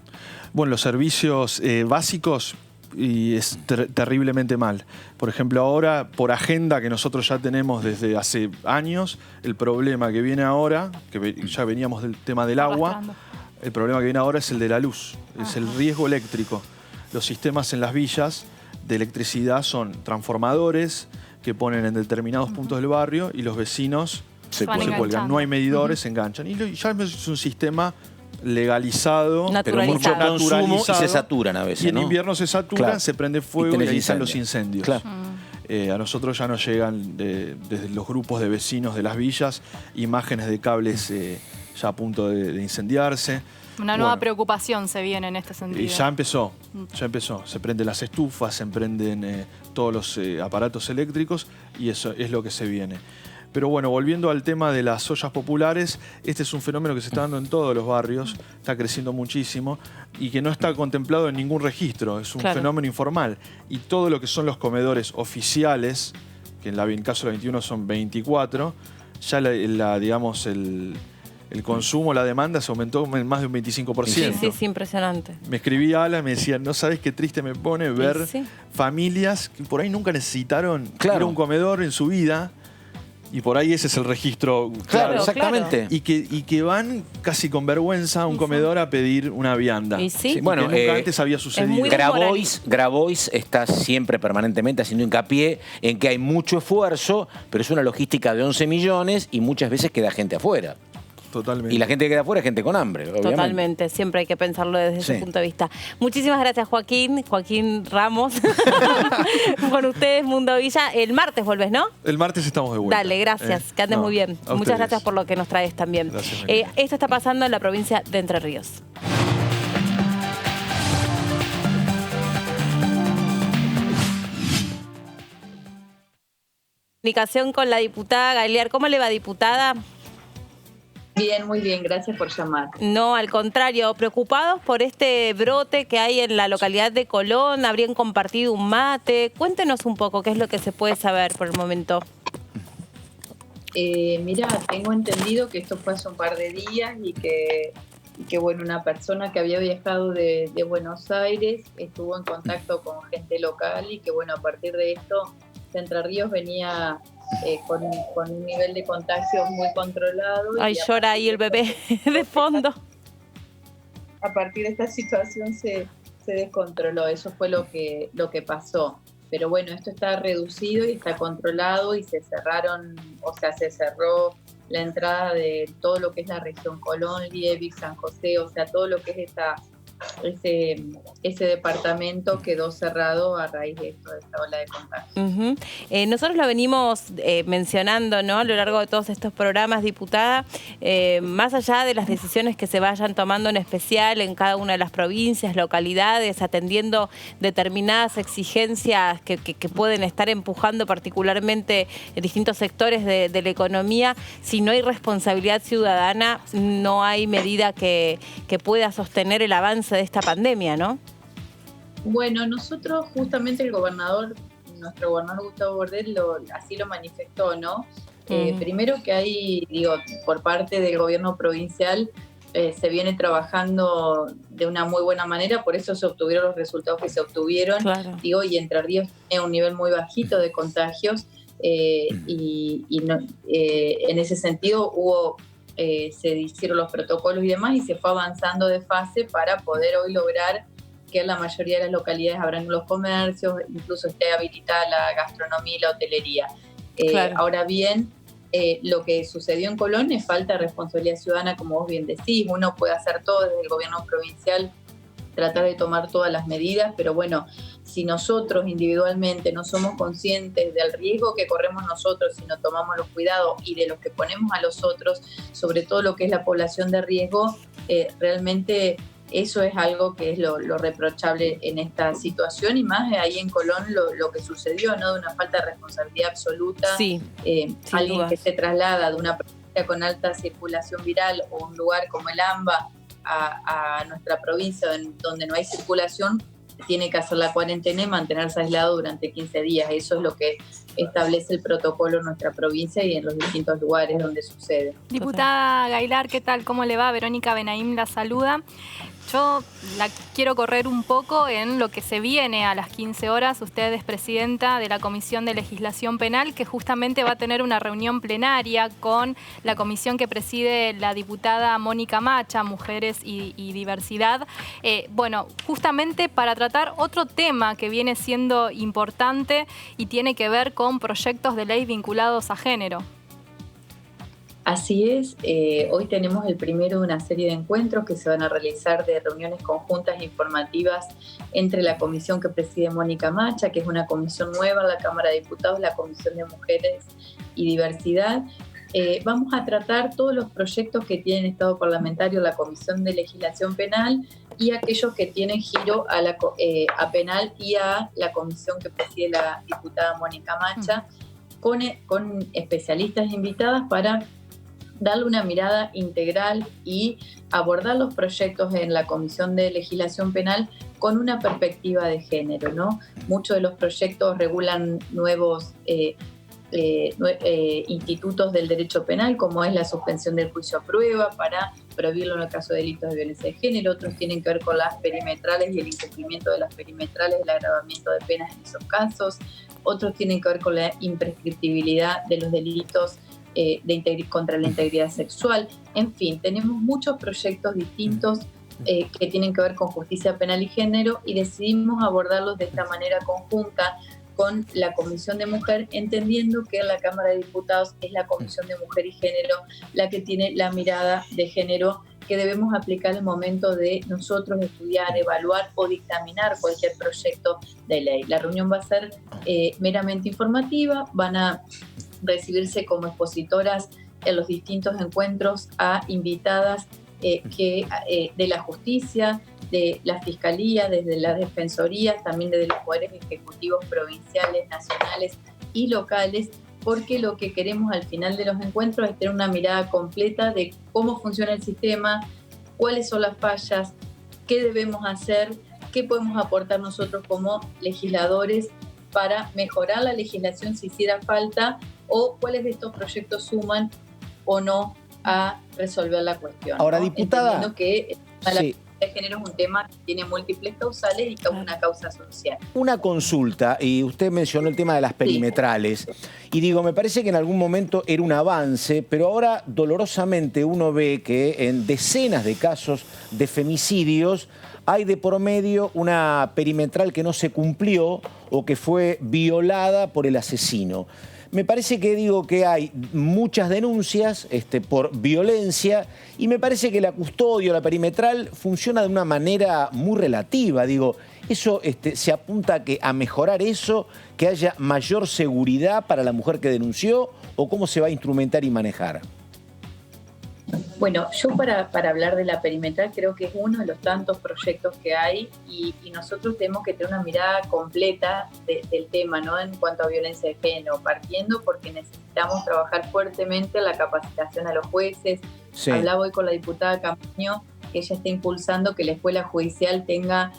Bueno, los servicios básicos... Y es terriblemente mal. Por ejemplo, ahora, por agenda que nosotros ya tenemos desde hace años, el problema que viene ahora, que ya veníamos del tema del agua, el problema que viene ahora es el de la luz, es el riesgo eléctrico. Los sistemas en las villas de electricidad son transformadores que ponen en determinados puntos del barrio y los vecinos se cuelgan. No hay medidores, se enganchan. Y ya es un sistema legalizado, pero mucho consumo y se saturan a veces. Y en invierno se saturan, se prende fuego y ahí están los incendios. A nosotros ya nos llegan desde los grupos de vecinos de las villas imágenes de cables ya a punto de incendiarse. Una nueva preocupación se viene en este sentido. Y ya empezó. Se prenden las estufas, se prenden todos los aparatos eléctricos y eso es lo que se viene. Pero bueno, volviendo al tema de las ollas populares, este es un fenómeno que se está dando en todos los barrios, está creciendo muchísimo y que no está contemplado en ningún registro, es un fenómeno informal. Y todo lo que son los comedores oficiales, que en el caso de la 21 son 24, ya digamos el consumo, la demanda se aumentó en más de un 25%. Sí, es impresionante. Me escribía Ala, me decía, no sabes qué triste me pone ver familias que por ahí nunca necesitaron ir a un comedor en su vida. Y por ahí ese es el registro. Claro, exactamente. Y que van casi con vergüenza a un comedor a pedir una vianda. Bueno, que nunca antes había sucedido. Grabois está siempre permanentemente haciendo hincapié en que hay mucho esfuerzo, pero es una logística de 11 millones y muchas veces queda gente afuera. Totalmente. Y la gente que queda afuera es gente con hambre, obviamente. Totalmente, siempre hay que pensarlo desde ese punto de vista. Muchísimas gracias, Joaquín Ramos. Con ustedes, Mundo Villa. El martes volvés, ¿no? El martes estamos de vuelta. Dale, gracias. Que andes muy bien. Muchas gracias por lo que nos traes también. Esto está pasando en la provincia de Entre Ríos. Comunicación con la diputada Gagliar. ¿Cómo le va, diputada? Bien, muy bien, gracias por llamar. No, al contrario, preocupados por este brote que hay en la localidad de Colón, habrían compartido un mate. Cuéntenos un poco qué es lo que se puede saber por el momento. Mira, tengo entendido que esto fue hace un par de días y que bueno, una persona que había viajado de Buenos Aires estuvo en contacto con gente local y que bueno, a partir de esto, Entre Ríos venía con un nivel de contagio muy controlado. Ay, llora ahí el bebé de fondo. A partir de esta situación se descontroló, eso fue lo que pasó. Pero bueno, esto está reducido y está controlado y se cerró la entrada de todo lo que es la región Colón, Liebig, San José, o sea, todo lo que es ese departamento quedó cerrado a raíz de esta ola de contagio. Nosotros lo venimos mencionando, ¿no?, a lo largo de todos estos programas, diputada, más allá de las decisiones que se vayan tomando en especial en cada una de las provincias, localidades, atendiendo determinadas exigencias que pueden estar empujando particularmente distintos sectores de la economía, si no hay responsabilidad ciudadana, no hay medida que pueda sostener el avance de esta pandemia, ¿no? Bueno, nosotros justamente nuestro gobernador Gustavo Bordel así lo manifestó, ¿no? Primero que hay, por parte del gobierno provincial se viene trabajando de una muy buena manera, por eso se obtuvieron los resultados que se obtuvieron, claro. Y Entre Ríos tiene un nivel muy bajito de contagios en ese sentido se hicieron los protocolos y demás y se fue avanzando de fase para poder hoy lograr que en la mayoría de las localidades abran los comercios, incluso esté habilitada la gastronomía y la hotelería. Claro. Ahora bien, lo que sucedió en Colón es falta de responsabilidad ciudadana, como vos bien decís. Uno puede hacer todo desde el gobierno provincial, tratar de tomar todas las medidas, pero bueno, si nosotros individualmente no somos conscientes del riesgo que corremos nosotros si no tomamos los cuidados y de los que ponemos a los otros, sobre todo lo que es la población de riesgo, realmente eso es algo que es lo reprochable en esta situación y más ahí en Colón lo que sucedió, ¿no? De una falta de responsabilidad absoluta. Sí, alguien dudas. Que se traslada de una provincia con alta circulación viral o un lugar como el AMBA a nuestra provincia donde no hay circulación, tiene que hacer la cuarentena y mantenerse aislado durante 15 días. Eso es lo que establece el protocolo en nuestra provincia y en los distintos lugares donde sucede. Diputada Gagliar, ¿qué tal? ¿Cómo le va? Verónica Benaim la saluda. Yo la quiero correr un poco en lo que se viene a las 15 horas. Usted es presidenta de la Comisión de Legislación Penal, que justamente va a tener una reunión plenaria con la comisión que preside la diputada Mónica Macha, Mujeres y Diversidad. Bueno, justamente para tratar otro tema que viene siendo importante y tiene que ver con proyectos de ley vinculados a género. Así es, hoy tenemos el primero de una serie de encuentros que se van a realizar de reuniones conjuntas e informativas entre la comisión que preside Mónica Macha, que es una comisión nueva en la Cámara de Diputados, la Comisión de Mujeres y Diversidad. Vamos a tratar todos los proyectos que tienen estado parlamentario la Comisión de Legislación Penal y aquellos que tienen giro a penal y a la comisión que preside la diputada Mónica Macha, con especialistas invitadas para darle una mirada integral y abordar los proyectos en la Comisión de Legislación Penal con una perspectiva de género, ¿no? Muchos de los proyectos regulan nuevos institutos del derecho penal, como es la suspensión del juicio a prueba para prohibirlo en el caso de delitos de violencia de género. Otros tienen que ver con las perimetrales y el incumplimiento de las perimetrales, el agravamiento de penas en esos casos. Otros tienen que ver con la imprescriptibilidad de los delitos contra la integridad sexual. En fin, tenemos muchos proyectos distintos que tienen que ver con justicia penal y género y decidimos abordarlos de esta manera conjunta con la Comisión de Mujer, entendiendo que en la Cámara de Diputados es la Comisión de Mujer y Género la que tiene la mirada de género que debemos aplicar en el momento de nosotros estudiar, evaluar o dictaminar cualquier proyecto de ley. La reunión va a ser meramente informativa, van a recibirse como expositoras en los distintos encuentros a invitadas de la justicia, de la Fiscalía, desde las Defensorías, también desde los poderes ejecutivos provinciales, nacionales y locales, porque lo que queremos al final de los encuentros es tener una mirada completa de cómo funciona el sistema, cuáles son las fallas, qué debemos hacer, qué podemos aportar nosotros como legisladores para mejorar la legislación si hiciera falta, o cuáles de estos proyectos suman o no a resolver la cuestión. Ahora, ¿no? diputada... Entendiendo que la Sí. de género es un tema que tiene múltiples causales y que es una causa social. Una consulta, y usted mencionó el tema de las perimetrales, y digo, me parece que en algún momento era un avance, pero ahora dolorosamente uno ve que en decenas de casos de femicidios hay de por medio una perimetral que no se cumplió o que fue violada por el asesino. Me parece que digo que hay muchas denuncias por violencia y me parece que la custodia, la perimetral, funciona de una manera muy relativa. Digo, eso se apunta a mejorar eso, que haya mayor seguridad para la mujer que denunció, o cómo se va a instrumentar y manejar. Bueno, yo para hablar de la perimetral creo que es uno de los tantos proyectos que hay y nosotros tenemos que tener una mirada completa del tema, ¿no? En cuanto a violencia de género, partiendo porque necesitamos trabajar fuertemente en la capacitación a los jueces. Sí. Hablaba hoy con la diputada Camaño, que ella está impulsando que la escuela judicial tenga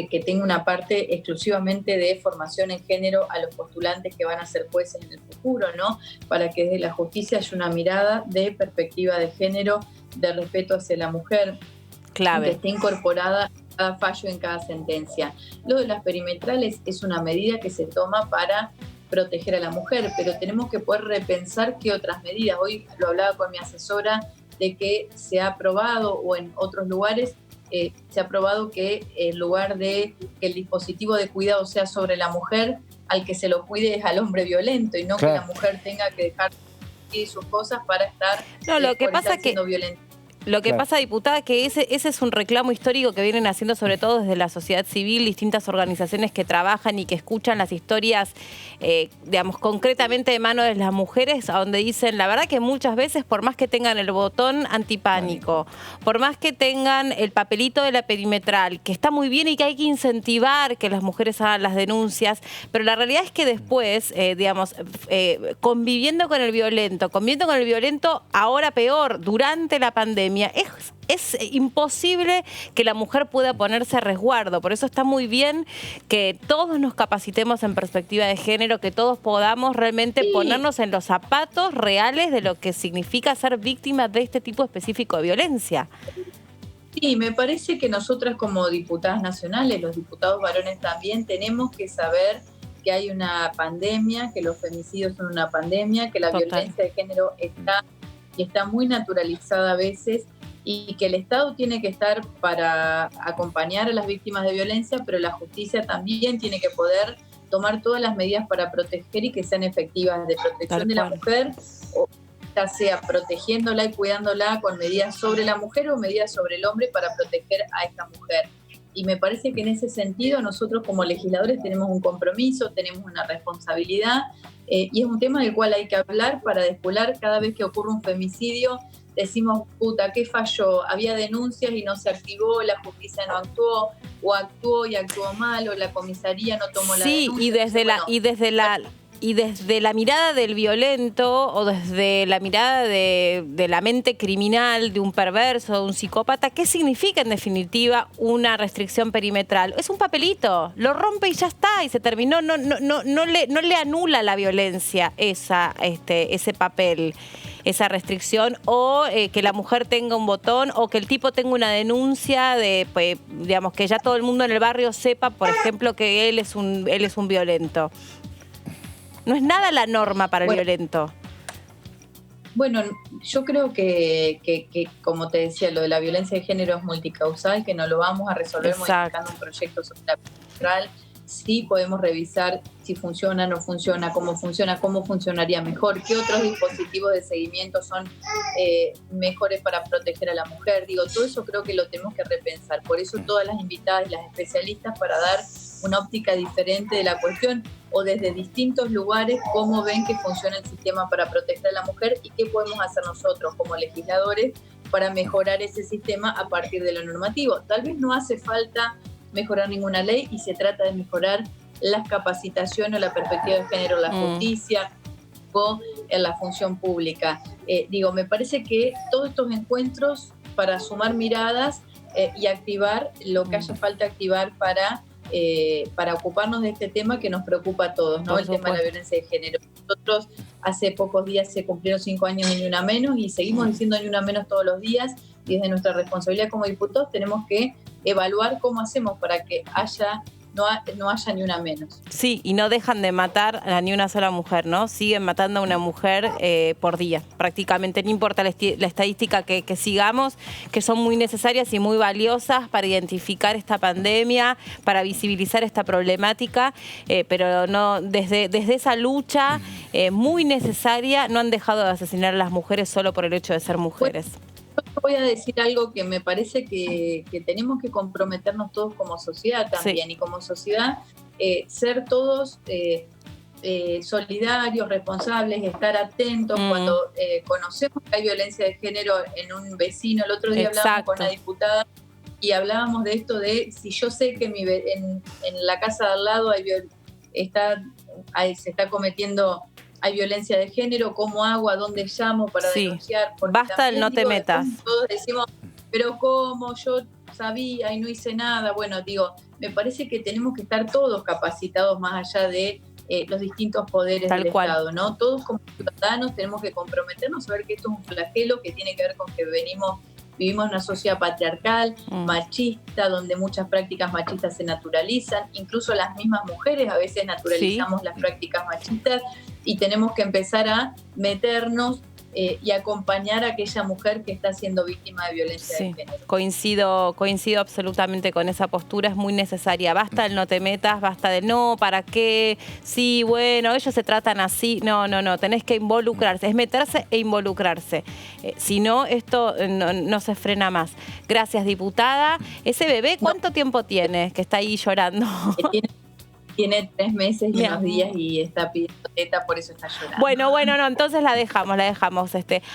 que tenga una parte exclusivamente de formación en género a los postulantes que van a ser jueces en el futuro, ¿no? Para que desde la justicia haya una mirada de perspectiva de género, de respeto hacia la mujer, clave, que esté incorporada en cada fallo, en cada sentencia. Lo de las perimetrales es una medida que se toma para proteger a la mujer, pero tenemos que poder repensar qué otras medidas. Hoy lo hablaba con mi asesora de que se ha aprobado, o en otros lugares, se ha probado que en lugar de que el dispositivo de cuidado sea sobre la mujer, al que se lo cuide es al hombre violento, y no claro, que la mujer tenga que dejar sus cosas para estar siendo violenta. Lo que pasa, diputada, que ese es un reclamo histórico que vienen haciendo sobre todo desde la sociedad civil, distintas organizaciones que trabajan y que escuchan las historias, digamos, concretamente de mano de las mujeres, a donde dicen, la verdad que muchas veces, por más que tengan el botón antipánico, por más que tengan el papelito de la perimetral, que está muy bien y que hay que incentivar que las mujeres hagan las denuncias, pero la realidad es que después, conviviendo con el violento, ahora peor, durante la pandemia, es imposible que la mujer pueda ponerse a resguardo. Por eso está muy bien que todos nos capacitemos en perspectiva de género, que todos podamos realmente ponernos en los zapatos reales de lo que significa ser víctima de este tipo específico de violencia. Sí, me parece que nosotras como diputadas nacionales, los diputados varones también, tenemos que saber que hay una pandemia, que los femicidios son una pandemia, que la violencia de género está muy naturalizada a veces, y que el Estado tiene que estar para acompañar a las víctimas de violencia, pero la justicia también tiene que poder tomar todas las medidas para proteger y que sean efectivas, de protección de la mujer, o ya sea protegiéndola y cuidándola con medidas sobre la mujer o medidas sobre el hombre para proteger a esta mujer. Y me parece que en ese sentido nosotros como legisladores tenemos un compromiso, tenemos una responsabilidad, y es un tema del cual hay que hablar para despular cada vez que ocurre un femicidio. Decimos, puta, ¿qué falló? Había denuncias y no se activó, la justicia no actuó, o actuó y actuó mal, o la comisaría no tomó la denuncia. Sí, y desde la mirada del violento, o desde la mirada de la mente criminal, de un perverso, de un psicópata, ¿qué significa en definitiva una restricción perimetral? Es un papelito, lo rompe y ya está, y se terminó. No le anula la violencia ese papel, esa restricción, o que la mujer tenga un botón, o que el tipo tenga una denuncia digamos, que ya todo el mundo en el barrio sepa, por ejemplo, que él es un violento. No es nada la norma para el violento. Bueno, yo creo que, como te decía, lo de la violencia de género es multicausal, que no lo vamos a resolver modificando un proyecto sobre la perimetral, sí podemos revisar si funciona, no funciona, cómo funcionaría mejor, qué otros dispositivos de seguimiento son mejores para proteger a la mujer. Digo, todo eso creo que lo tenemos que repensar. Por eso todas las invitadas y las especialistas, para dar una óptica diferente de la cuestión, o desde distintos lugares, cómo ven que funciona el sistema para proteger a la mujer y qué podemos hacer nosotros como legisladores para mejorar ese sistema a partir de lo normativo. Tal vez no hace falta mejorar ninguna ley y se trata de mejorar las capacitaciones o la perspectiva de género en la justicia o en la función pública. Me parece que todos estos encuentros para sumar miradas y activar lo que haya falta activar para ocuparnos de este tema que nos preocupa a todos, ¿no? El tema de la violencia de género. Nosotros hace pocos días se cumplieron 5 años de Ni Una Menos y seguimos diciendo Ni Una Menos todos los días, y desde nuestra responsabilidad como diputados tenemos que evaluar cómo hacemos para que no haya ni una menos. Sí, y no dejan de matar a ni una sola mujer, ¿no? Siguen matando a una mujer por día, prácticamente. No importa la estadística que sigamos, que son muy necesarias y muy valiosas para identificar esta pandemia, para visibilizar esta problemática, pero no desde esa lucha muy necesaria no han dejado de asesinar a las mujeres solo por el hecho de ser mujeres. Voy a decir algo que me parece que tenemos que comprometernos todos como sociedad también, y como sociedad ser todos solidarios, responsables, estar atentos cuando conocemos que hay violencia de género en un vecino. El otro día hablábamos con una diputada y hablábamos de esto de si yo sé que en la casa de al lado se está cometiendo... hay violencia de género, ¿cómo hago? ¿A dónde llamo para denunciar? Porque basta el no te metas. Todos decimos, pero ¿cómo? Yo sabía y no hice nada. Bueno, me parece que tenemos que estar todos capacitados más allá de los distintos poderes del Estado, ¿no? Todos como ciudadanos tenemos que comprometernos a ver que esto es un flagelo que tiene que ver con que vivimos en una sociedad patriarcal, machista, donde muchas prácticas machistas se naturalizan, incluso las mismas mujeres a veces naturalizamos las prácticas machistas, y tenemos que empezar a meternos y acompañar a aquella mujer que está siendo víctima de violencia de género. Coincido absolutamente con esa postura, es muy necesaria. Basta el no te metas, basta de no, ¿para qué? Sí, bueno, ellos se tratan así. No, tenés que involucrarse, es meterse e involucrarse. Si no, esto no se frena más. Gracias, diputada. ¿Ese bebé cuánto tiempo tiene que está ahí llorando? Tiene 3 meses y unos días y está pidiendo teta, por eso está llorando. Bueno, no, entonces la dejamos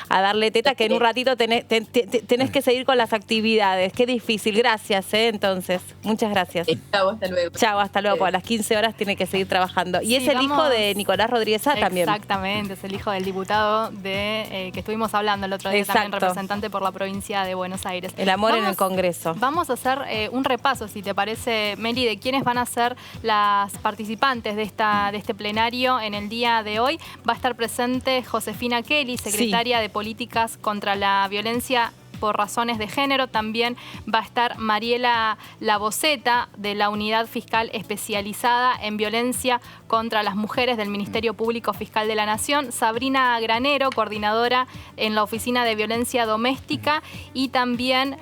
a darle teta, que en un ratito tenés que seguir con las actividades. Qué difícil, gracias, entonces. Muchas gracias. Chao, hasta luego. Chao, hasta luego, porque a las 15 horas tiene que seguir trabajando. Y es el hijo de Nicolás Rodríguez también. Exactamente, es el hijo del diputado que estuvimos hablando el otro día, también representante por la provincia de Buenos Aires. El amor en el Congreso. Vamos a hacer un repaso, si te parece, Meli, de quiénes van a ser las participantes de este plenario en el día de hoy. Va a estar presente Josefina Kelly, secretaria de Políticas contra la Violencia por razones de género. También va a estar Mariela Laboceta, de la Unidad Fiscal Especializada en Violencia contra las Mujeres del Ministerio Público Fiscal de la Nación, Sabrina Granero, coordinadora en la Oficina de Violencia Doméstica, y también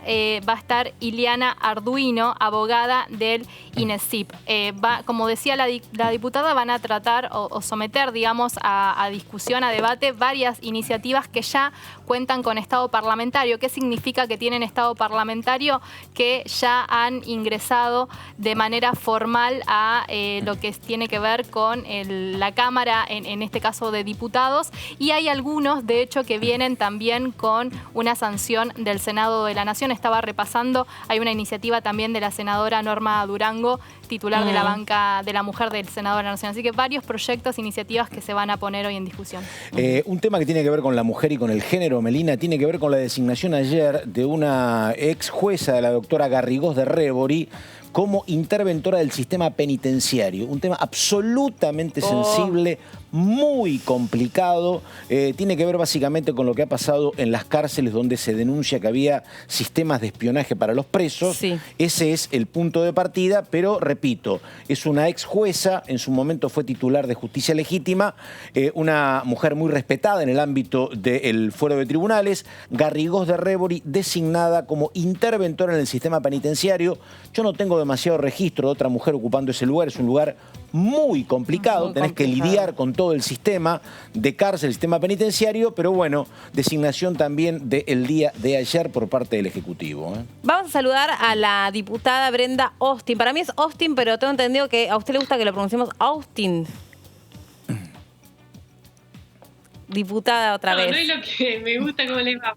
va a estar Iliana Arduino, abogada del INESIP. Como decía la diputada, van a tratar o someter, a discusión, a debate, varias iniciativas que ya cuentan con estado parlamentario. ¿Qué significa que tienen estado parlamentario? Que ya han ingresado de manera formal a lo que tiene que ver con la Cámara, en este caso de diputados, y hay algunos, de hecho, que vienen también con una sanción del Senado de la Nación. Estaba repasando, hay una iniciativa también de la senadora Norma Durango, titular de la banca de la mujer del Senado de la Nación. Así que varios proyectos, iniciativas que se van a poner hoy en discusión. Un tema que tiene que ver con la mujer y con el género, Melina, tiene que ver con la designación ayer de una ex jueza, de la doctora Garrigós de Rébori, como interventora del sistema penitenciario. Un tema absolutamente sensible, muy complicado. Tiene que ver básicamente con lo que ha pasado en las cárceles donde se denuncia que había sistemas de espionaje para los presos. Sí. Ese es el punto de partida, pero repito, es una ex jueza, en su momento fue titular de Justicia Legítima, una mujer muy respetada en el ámbito del fuero de tribunales, Garrigós de Rébori, designada como interventora en el sistema penitenciario. Yo no tengo demasiado registro de otra mujer ocupando ese lugar, es un lugar muy complicado, tenés que lidiar con todo el sistema de cárcel, el sistema penitenciario, pero bueno, designación también del día de ayer por parte del Ejecutivo. Vamos a saludar a la diputada Brenda Austin. Para mí es Austin, pero tengo entendido que a usted le gusta que lo pronunciemos Austin. Diputada otra vez. No es lo que me gusta cómo les va.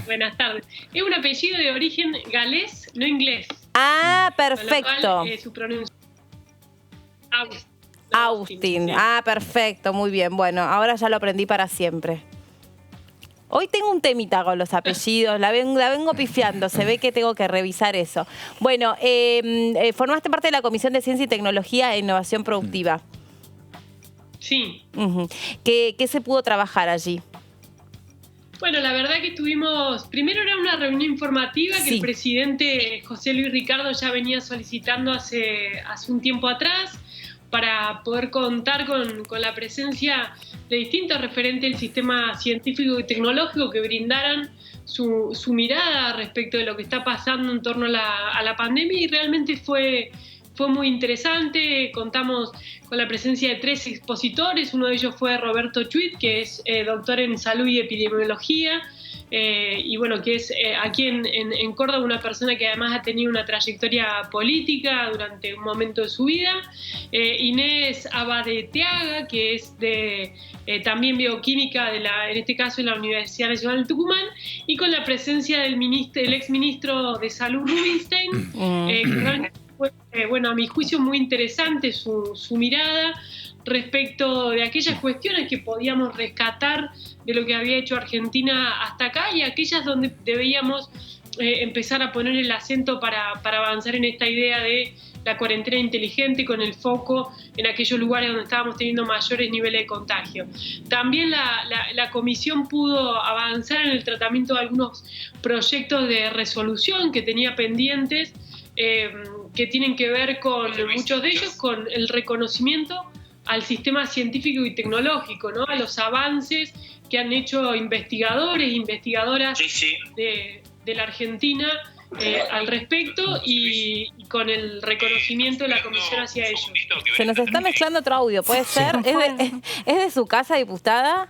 Buenas tardes. Es un apellido de origen galés, no inglés. Ah, perfecto. Con lo cual, su pronunciación. Austin. Ah, perfecto, muy bien. Bueno, ahora ya lo aprendí para siempre. Hoy tengo un temita con los apellidos, la vengo pifiando, se ve que tengo que revisar eso. Bueno, formaste parte de la Comisión de Ciencia y Tecnología e Innovación Productiva. Sí. ¿Qué se pudo trabajar allí? Bueno, la verdad que estuvimos, primero era una reunión informativa que el presidente José Luis Ricardo ya venía solicitando hace un tiempo atrás, para poder contar con la presencia de distintos referentes del sistema científico y tecnológico que brindaran su mirada respecto de lo que está pasando en torno a la pandemia, y realmente fue muy interesante. Contamos con la presencia de 3 expositores, uno de ellos fue Roberto Chuit, que es doctor en salud y epidemiología, y bueno, que es aquí en Córdoba una persona que además ha tenido una trayectoria política durante un momento de su vida. Inés Abadeteaga, que es de también bioquímica en este caso de la Universidad Nacional de Tucumán, y con la presencia del exministro de Salud Rubinstein, que realmente fue, bueno, a mi juicio muy interesante su mirada respecto de aquellas cuestiones que podíamos rescatar de lo que había hecho Argentina hasta acá, y aquellas donde debíamos empezar a poner el acento para avanzar en esta idea de la cuarentena inteligente, con el foco en aquellos lugares donde estábamos teniendo mayores niveles de contagio. También la comisión pudo avanzar en el tratamiento de algunos proyectos de resolución que tenía pendientes, que tienen que ver con muchos de ellos, con el reconocimiento al sistema científico y tecnológico, ¿no? A los avances que han hecho investigadores e investigadoras de la Argentina al respecto, y con el reconocimiento de la comisión hacia ellos. Se nos está mezclando otro audio, ¿puede ser? ¿Es de su casa, diputada?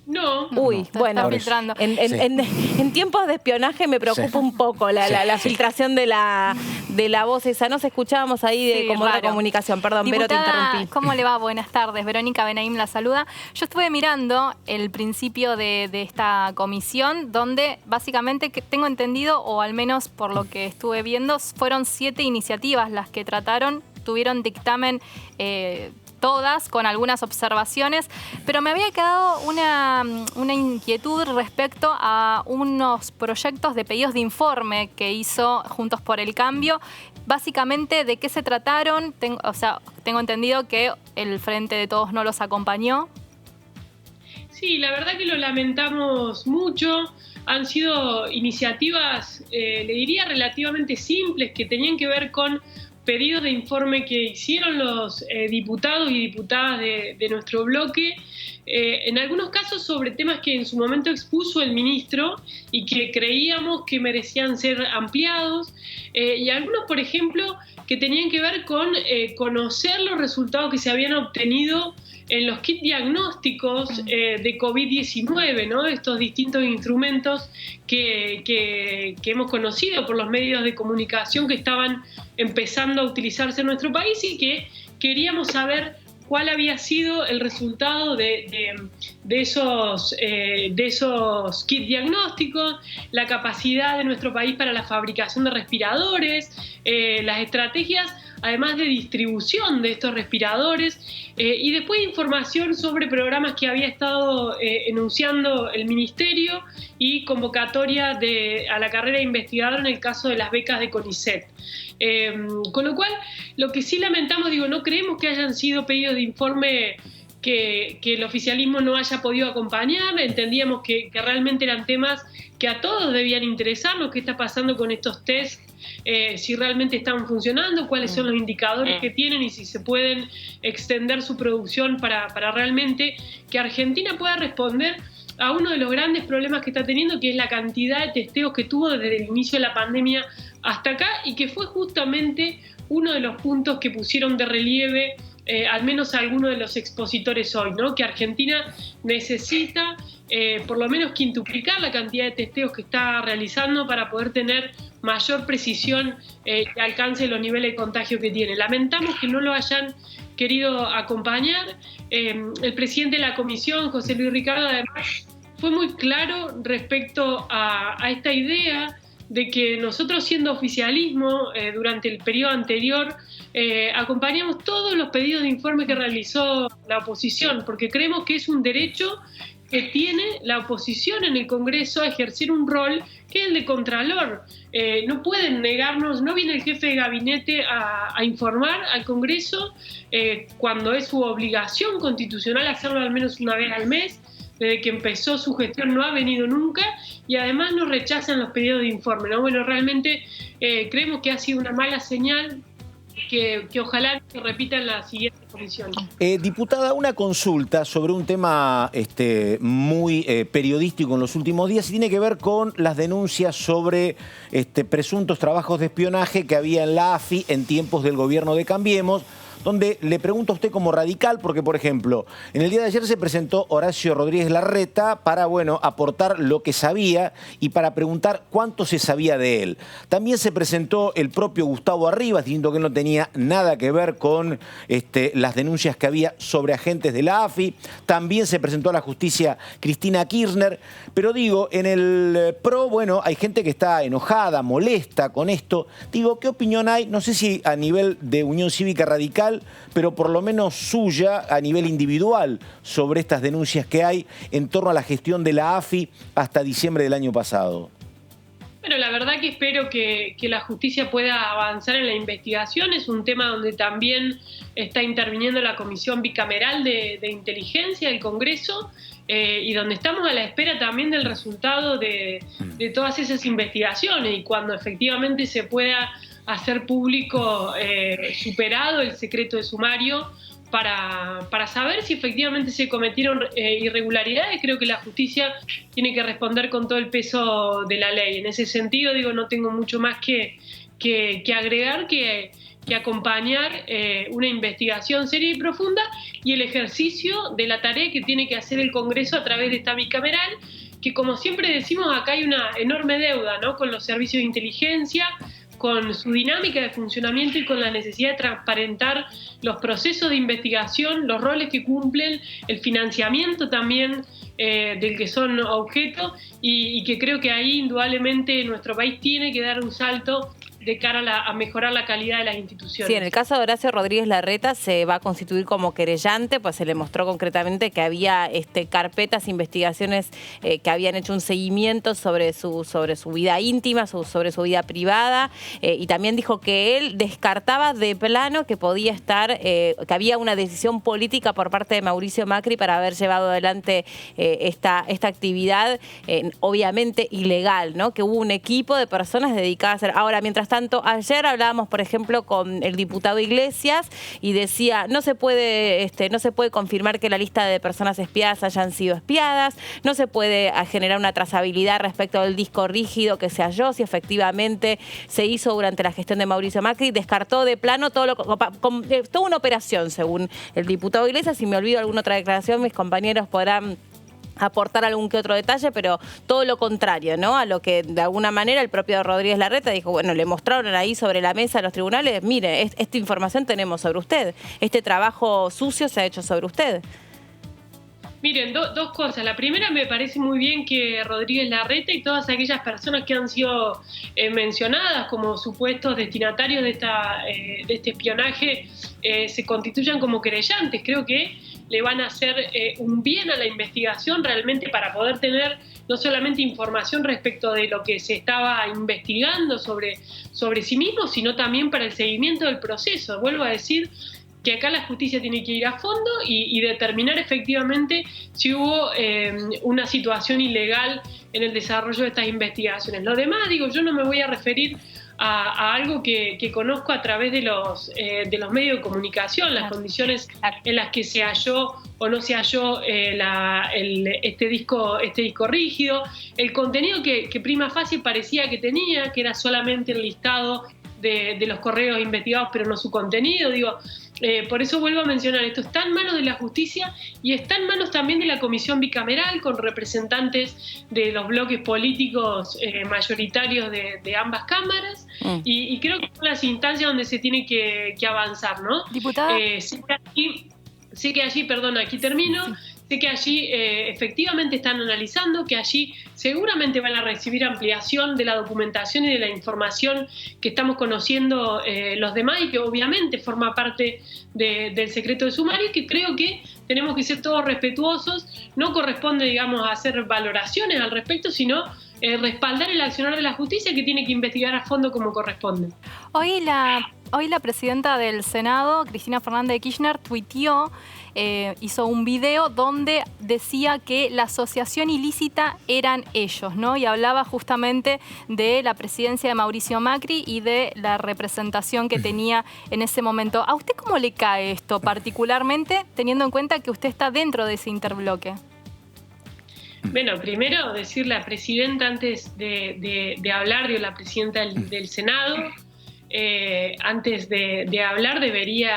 No. Uy, bueno, en tiempos de espionaje me preocupa un poco la filtración de la voz esa. Nos escuchábamos ahí como otra comunicación. Perdón, Vero, te interrumpí. ¿Cómo le va? Buenas tardes. Verónica Benaim la saluda. Yo estuve mirando el principio de esta comisión, donde básicamente, tengo entendido, o al menos por lo que estuve viendo, fueron 7 iniciativas las que trataron, tuvieron dictamen todas, con algunas observaciones, pero me había quedado una inquietud respecto a unos proyectos de pedidos de informe que hizo Juntos por el Cambio. Básicamente, ¿de qué se trataron? Tengo entendido que el Frente de Todos no los acompañó. Sí, la verdad que lo lamentamos mucho. Han sido iniciativas, le diría, relativamente simples, que tenían que ver con pedidos de informe que hicieron los diputados y diputadas de nuestro bloque, en algunos casos sobre temas que en su momento expuso el ministro y que creíamos que merecían ser ampliados, y algunos, por ejemplo, que tenían que ver con conocer los resultados que se habían obtenido en los kits diagnósticos de COVID-19, ¿no? Estos distintos instrumentos que hemos conocido por los medios de comunicación que estaban empezando a utilizarse en nuestro país, y que queríamos saber cuál había sido el resultado de esos kits diagnósticos, la capacidad de nuestro país para la fabricación de respiradores, las estrategias además de distribución de estos respiradores, y después información sobre programas que había estado enunciando el Ministerio y convocatoria a la carrera de investigador en el caso de las becas de CONICET. Con lo cual, lo que sí lamentamos, no creemos que hayan sido pedidos de informe que el oficialismo no haya podido acompañar. Entendíamos que realmente eran temas que a todos debían interesarnos, qué está pasando con estos test, si realmente están funcionando, cuáles son los indicadores que tienen y si se pueden extender su producción para realmente que Argentina pueda responder a uno de los grandes problemas que está teniendo, que es la cantidad de testeos que tuvo desde el inicio de la pandemia hasta acá, y que fue justamente uno de los puntos que pusieron de relieve al menos algunos de los expositores hoy, ¿no? Que Argentina necesita por lo menos quintuplicar la cantidad de testeos que está realizando para poder tener mayor precisión y alcance de los niveles de contagio que tiene. Lamentamos que no lo hayan querido acompañar. El presidente de la comisión, José Luis Ricardo, además fue muy claro respecto a esta idea de que nosotros, siendo oficialismo durante el periodo anterior, acompañamos todos los pedidos de informe que realizó la oposición, porque creemos que es un derecho que tiene la oposición en el Congreso a ejercer un rol que es el de contralor. No pueden negarnos, no viene el jefe de gabinete a informar al Congreso cuando es su obligación constitucional hacerlo al menos una vez al mes. Desde que empezó su gestión no ha venido nunca, y además nos rechazan los pedidos de informe, ¿no? Bueno, realmente creemos que ha sido una mala señal, que ojalá se repita en la siguiente comisión. Diputada, una consulta sobre un tema muy periodístico en los últimos días, y tiene que ver con las denuncias sobre presuntos trabajos de espionaje que había en la AFI en tiempos del gobierno de Cambiemos, donde le pregunto a usted como radical, porque, por ejemplo, en el día de ayer se presentó Horacio Rodríguez Larreta para, bueno, aportar lo que sabía y para preguntar cuánto se sabía de él. También se presentó el propio Gustavo Arribas, diciendo que él no tenía nada que ver con las denuncias que había sobre agentes de la AFI. También se presentó a la justicia Cristina Kirchner. Pero digo, en el PRO, bueno, hay gente que está enojada, molesta con esto. Digo, ¿qué opinión hay? No sé si a nivel de Unión Cívica Radical, pero por lo menos suya a nivel individual, sobre estas denuncias que hay en torno a la gestión de la AFI hasta diciembre del año pasado. Bueno, la verdad que espero que la justicia pueda avanzar en la investigación. Es un tema donde también está interviniendo la Comisión Bicameral de Inteligencia del Congreso, y donde estamos a la espera también del resultado de todas esas investigaciones, y cuando efectivamente se pueda hacer público superado el secreto de sumario para saber si efectivamente se cometieron irregularidades. Creo que la justicia tiene que responder con todo el peso de la ley. En ese sentido, digo, no tengo mucho más que agregar que acompañar una investigación seria y profunda, y el ejercicio de la tarea que tiene que hacer el Congreso a través de esta bicameral, que, como siempre decimos, acá hay una enorme deuda, ¿no?, con los servicios de inteligencia, con su dinámica de funcionamiento y con la necesidad de transparentar los procesos de investigación, los roles que cumplen, el financiamiento también del que son objeto, y que creo que ahí indudablemente nuestro país tiene que dar un salto de cara a mejorar la calidad de las instituciones. Sí, en el caso de Horacio Rodríguez Larreta se va a constituir como querellante, pues se le mostró concretamente que había carpetas, investigaciones que habían hecho un seguimiento sobre su vida íntima, sobre su vida privada, y también dijo que él descartaba de plano que podía estar, que había una decisión política por parte de Mauricio Macri para haber llevado adelante esta actividad, obviamente ilegal, ¿no? Que hubo un equipo de personas dedicadas a hacer. Ahora, mientras tanto, ayer hablábamos, por ejemplo, con el diputado Iglesias, y decía, no se puede confirmar que la lista de personas espiadas hayan sido espiadas, no se puede generar una trazabilidad respecto del disco rígido que se halló, si efectivamente se hizo durante la gestión de Mauricio Macri. Descartó de plano toda una operación, según el diputado Iglesias. Si me olvido alguna otra declaración, mis compañeros podrán aportar algún que otro detalle, pero todo lo contrario, ¿no? A lo que de alguna manera el propio Rodríguez Larreta dijo, bueno, le mostraron ahí sobre la mesa de los tribunales, mire, esta información tenemos sobre usted, este trabajo sucio se ha hecho sobre usted. Miren, dos cosas. La primera, me parece muy bien que Rodríguez Larreta y todas aquellas personas que han sido mencionadas como supuestos destinatarios de este espionaje se constituyan como querellantes. Creo que le van a hacer un bien a la investigación realmente, para poder tener no solamente información respecto de lo que se estaba investigando sobre sí mismo, sino también para el seguimiento del proceso. Vuelvo a decir, que acá la justicia tiene que ir a fondo y determinar efectivamente si hubo una situación ilegal en el desarrollo de estas investigaciones. Lo demás, digo, yo no me voy a referir a algo que conozco a través de los medios de comunicación, las condiciones en las que se halló o no se halló este disco rígido, el contenido que prima facie parecía que tenía, que era solamente el listado de los correos investigados, pero no su contenido. Digo, por eso vuelvo a mencionar, esto está en manos de la justicia y está en manos también de la comisión bicameral con representantes de los bloques políticos mayoritarios de ambas cámaras y creo que son las instancias donde se tiene que avanzar, ¿no? Diputada. Sé que allí, perdón, aquí termino. Sé que allí efectivamente están analizando, que allí seguramente van a recibir ampliación de la documentación y de la información que estamos conociendo los demás y que obviamente forma parte del secreto de sumario y que creo que tenemos que ser todos respetuosos. No corresponde, digamos, hacer valoraciones al respecto, sino respaldar el accionar de la justicia que tiene que investigar a fondo como corresponde. Hoy la presidenta del Senado, Cristina Fernández de Kirchner, tuiteó, hizo un video donde decía que la asociación ilícita eran ellos, ¿no? Y hablaba justamente de la presidencia de Mauricio Macri y de la representación que tenía en ese momento. ¿A usted cómo le cae esto, particularmente teniendo en cuenta que usted está dentro de ese interbloque? Bueno, primero decir la presidenta antes de hablar, digo, la presidenta del Senado, antes de hablar debería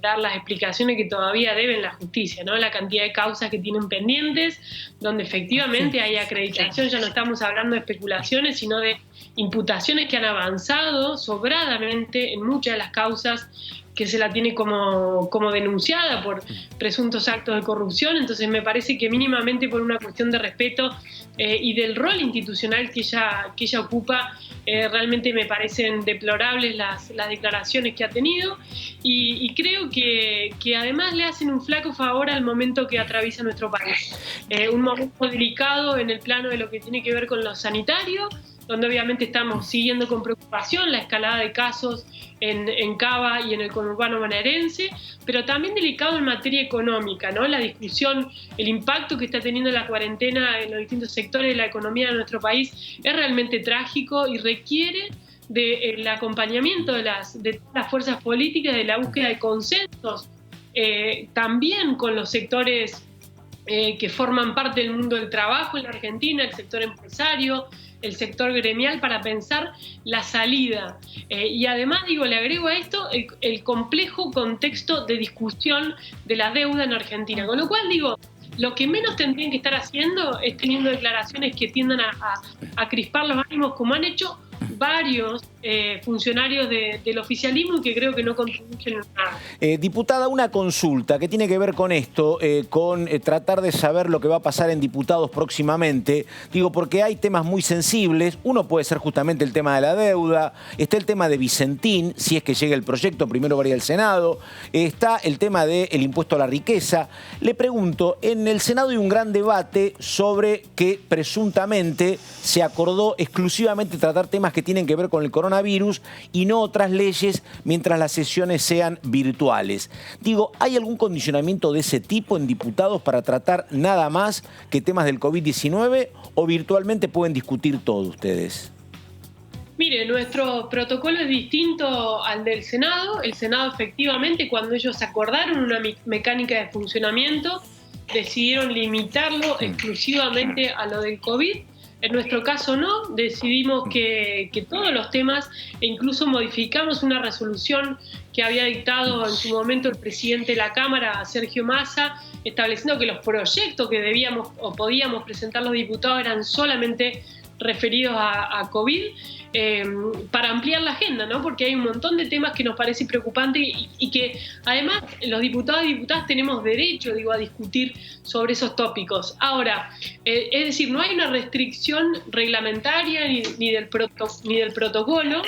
dar las explicaciones que todavía deben la justicia, ¿no? La cantidad de causas que tienen pendientes, donde efectivamente hay acreditación, ya no estamos hablando de especulaciones, sino de imputaciones que han avanzado sobradamente en muchas de las causas que se la tiene como denunciada por presuntos actos de corrupción. Entonces me parece que mínimamente por una cuestión de respeto y del rol institucional que ella ocupa, realmente me parecen deplorables las declaraciones que ha tenido y creo que además le hacen un flaco favor al momento que atraviesa nuestro país. Un momento delicado en el plano de lo que tiene que ver con lo sanitario, donde obviamente estamos siguiendo con preocupación la escalada de casos en Cava y en el conurbano bonaerense, pero también delicado en materia económica, ¿no? La discusión, el impacto que está teniendo la cuarentena en los distintos sectores de la economía de nuestro país es realmente trágico y requiere del acompañamiento de todas las fuerzas políticas, de la búsqueda de consensos, también con los sectores que forman parte del mundo del trabajo en la Argentina, el sector empresario, el sector gremial, para pensar la salida. Y además, digo, le agrego a esto el complejo contexto de discusión de la deuda en Argentina. Con lo cual, digo, lo que menos tendrían que estar haciendo es teniendo declaraciones que tiendan a crispar los ánimos, como han hecho varios funcionarios del oficialismo, que creo que no contribuyen en nada. Diputada, una consulta que tiene que ver con esto, con tratar de saber lo que va a pasar en diputados próximamente. Digo, porque hay temas muy sensibles. Uno puede ser justamente el tema de la deuda, está el tema de Vicentín, si es que llega el proyecto, primero va a ir al Senado, está el tema del impuesto a la riqueza. Le pregunto, en el Senado hay un gran debate sobre que presuntamente se acordó exclusivamente tratar temas que tienen que ver con el coronavirus y no otras leyes mientras las sesiones sean virtuales. Digo, ¿hay algún condicionamiento de ese tipo en diputados para tratar nada más que temas del COVID-19 o virtualmente pueden discutir todo ustedes? Mire, nuestro protocolo es distinto al del Senado. El Senado, efectivamente, cuando ellos acordaron una mecánica de funcionamiento, decidieron limitarlo exclusivamente a lo del COVID. En nuestro caso no, decidimos que todos los temas, e incluso modificamos una resolución que había dictado en su momento el presidente de la Cámara, Sergio Massa, estableciendo que los proyectos que debíamos o podíamos presentar los diputados eran solamente referidos a COVID, para ampliar la agenda, ¿no? Porque hay un montón de temas que nos parece preocupante y que además los diputados y diputadas tenemos derecho, digo, a discutir sobre esos tópicos. Ahora, es decir, no hay una restricción reglamentaria ni del protocolo,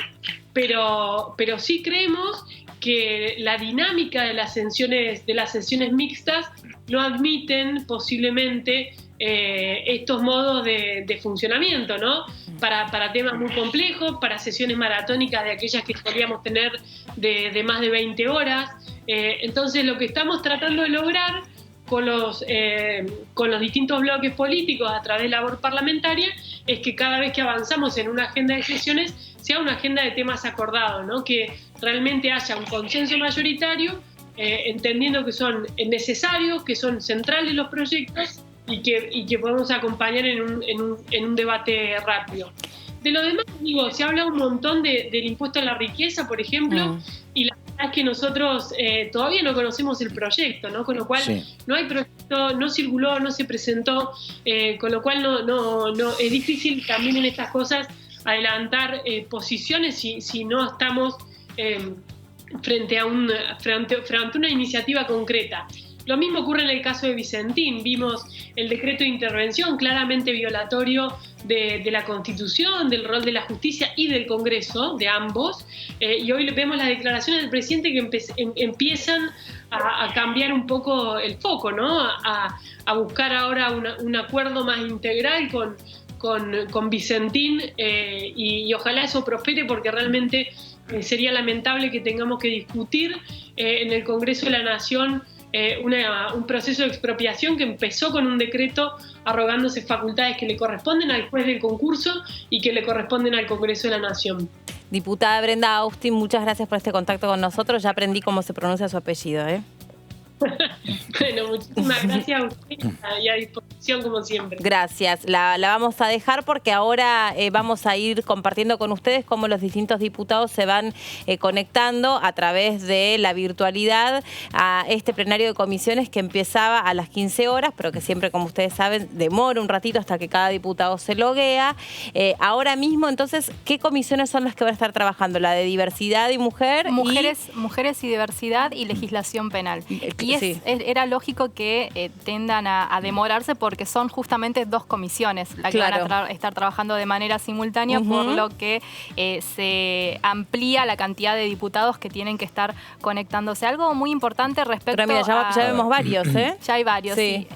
pero sí creemos que la dinámica de las sesiones mixtas no admiten posiblemente estos modos de funcionamiento, ¿no? Para temas muy complejos, para sesiones maratónicas de aquellas que solíamos tener de más de 20 horas. Entonces, lo que estamos tratando de lograr con los distintos bloques políticos a través de la labor parlamentaria es que cada vez que avanzamos en una agenda de sesiones sea una agenda de temas acordados, ¿no? Que realmente haya un consenso mayoritario, entendiendo que son necesarios, que son centrales los proyectos y que podemos acompañar en un debate rápido. De lo demás, digo, se habla un montón del impuesto a la riqueza, por ejemplo, y la verdad es que nosotros todavía no conocemos el proyecto, ¿no? Con lo cual no hay proyecto, no circuló, no se presentó, con lo cual no es difícil también en estas cosas adelantar posiciones si no estamos frente a una iniciativa concreta. Lo mismo ocurre en el caso de Vicentín. Vimos el decreto de intervención claramente violatorio de la Constitución, del rol de la justicia y del Congreso, de ambos. Y hoy vemos las declaraciones del presidente que empiezan a cambiar un poco el foco, ¿no? A buscar ahora un acuerdo más integral con Vicentín y ojalá eso prospere, porque realmente sería lamentable que tengamos que discutir en el Congreso de la Nación un proceso de expropiación que empezó con un decreto arrogándose facultades que le corresponden al juez del concurso y que le corresponden al Congreso de la Nación. Diputada Brenda Austin, muchas gracias por este contacto con nosotros. Ya aprendí cómo se pronuncia su apellido, ¿eh? Bueno, muchísimas gracias a usted y a disposición como siempre. Gracias. La vamos a dejar porque ahora vamos a ir compartiendo con ustedes cómo los distintos diputados se van conectando a través de la virtualidad a este plenario de comisiones que empezaba a las 15 horas, pero que siempre, como ustedes saben, demora un ratito hasta que cada diputado se loguea. Ahora mismo, entonces, ¿qué comisiones son las que van a estar trabajando? La de diversidad y mujeres y diversidad y legislación penal. Y era lógico que tendan a demorarse porque son justamente dos comisiones las que van a estar trabajando de manera simultánea, por lo que se amplía la cantidad de diputados que tienen que estar conectándose. Algo muy importante respecto ya vemos varios, ¿eh? Ya hay varios, sí.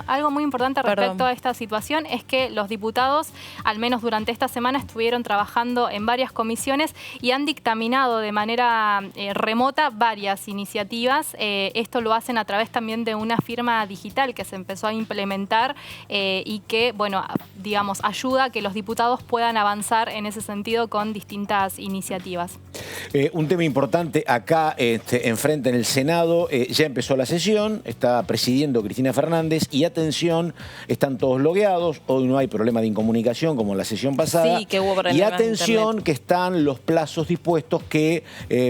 Algo muy importante respecto a esta situación es que los diputados, al menos durante esta semana, estuvieron trabajando en varias comisiones y han dictaminado de manera remota varias iniciativas. Esto lo hacen a través también de una firma digital que se empezó a implementar y que, bueno, digamos, ayuda a que los diputados puedan avanzar en ese sentido con distintas iniciativas. Un tema importante acá enfrente en el Senado, ya empezó la sesión, está presidiendo Cristina Fernández y atención, están todos logueados, hoy no hay problema de incomunicación como en la sesión pasada. Sí, que hubo y atención que están los plazos dispuestos que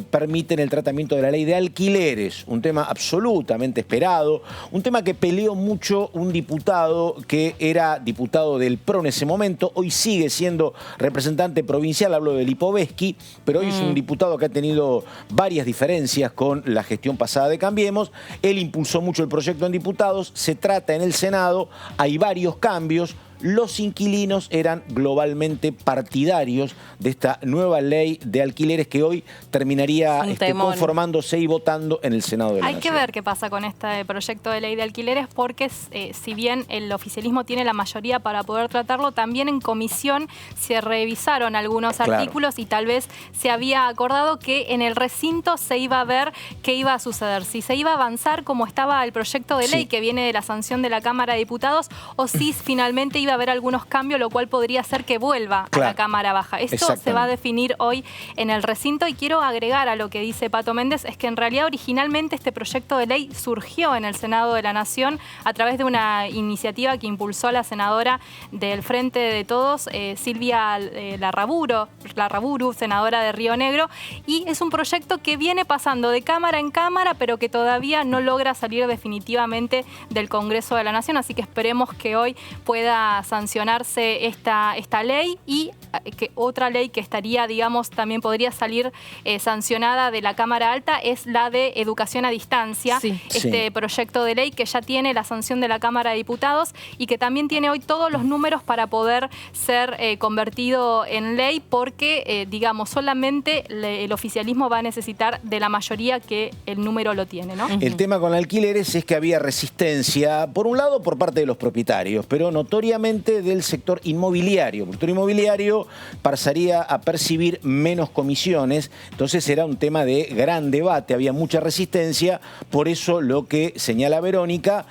permiten el tratamiento de la ley de alquileres, un tema absolutamente esperado, un tema que peleó mucho un diputado que era diputado del PRO en ese momento, hoy sigue siendo representante provincial, hablo de Lipovetsky, pero hoy es un diputado que ha tenido varias diferencias con la gestión pasada de Cambiemos. Él impulsó mucho el proyecto en diputados, se trata en el Senado, hay varios cambios. Los inquilinos eran globalmente partidarios de esta nueva ley de alquileres que hoy terminaría conformándose y votando en el Senado de la Nación. Hay que ver qué pasa con este proyecto de ley de alquileres porque si bien el oficialismo tiene la mayoría para poder tratarlo, también en comisión se revisaron algunos artículos y tal vez se había acordado que en el recinto se iba a ver qué iba a suceder, si se iba a avanzar como estaba el proyecto de ley que viene de la sanción de la Cámara de Diputados o si finalmente iba a haber algunos cambios, lo cual podría hacer que vuelva a la Cámara Baja. Esto se va a definir hoy en el recinto y quiero agregar a lo que dice Pato Méndez, es que en realidad originalmente este proyecto de ley surgió en el Senado de la Nación a través de una iniciativa que impulsó la senadora del Frente de Todos, Silvia Larraburu, senadora de Río Negro, y es un proyecto que viene pasando de Cámara en Cámara, pero que todavía no logra salir definitivamente del Congreso de la Nación, así que esperemos que hoy pueda a sancionarse esta ley y que otra ley que estaría, digamos, también podría salir sancionada de la Cámara Alta es la de educación a distancia. Sí. Este proyecto de ley que ya tiene la sanción de la Cámara de Diputados y que también tiene hoy todos los números para poder ser convertido en ley porque, digamos, solamente el oficialismo va a necesitar de la mayoría que el número lo tiene, ¿no? El tema con alquileres es que había resistencia, por un lado, por parte de los propietarios, pero notoriamente del sector inmobiliario. El sector inmobiliario pasaría a percibir menos comisiones, entonces era un tema de gran debate, había mucha resistencia, por eso lo que señala Verónica,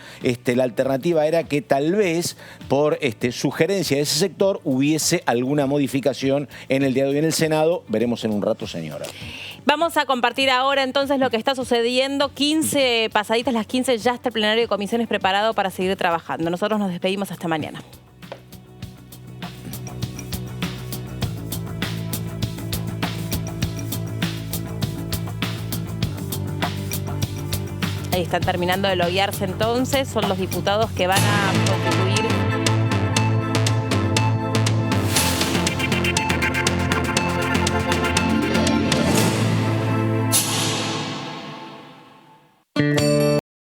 la alternativa era que tal vez por sugerencia de ese sector hubiese alguna modificación en el día de hoy en el Senado. Veremos en un rato, señora. Vamos a compartir ahora entonces lo que está sucediendo. 15, pasaditas las 15, ya está el plenario de comisiones preparado para seguir trabajando. Nosotros nos despedimos hasta mañana. Ahí están terminando de loguearse entonces, son los diputados que van a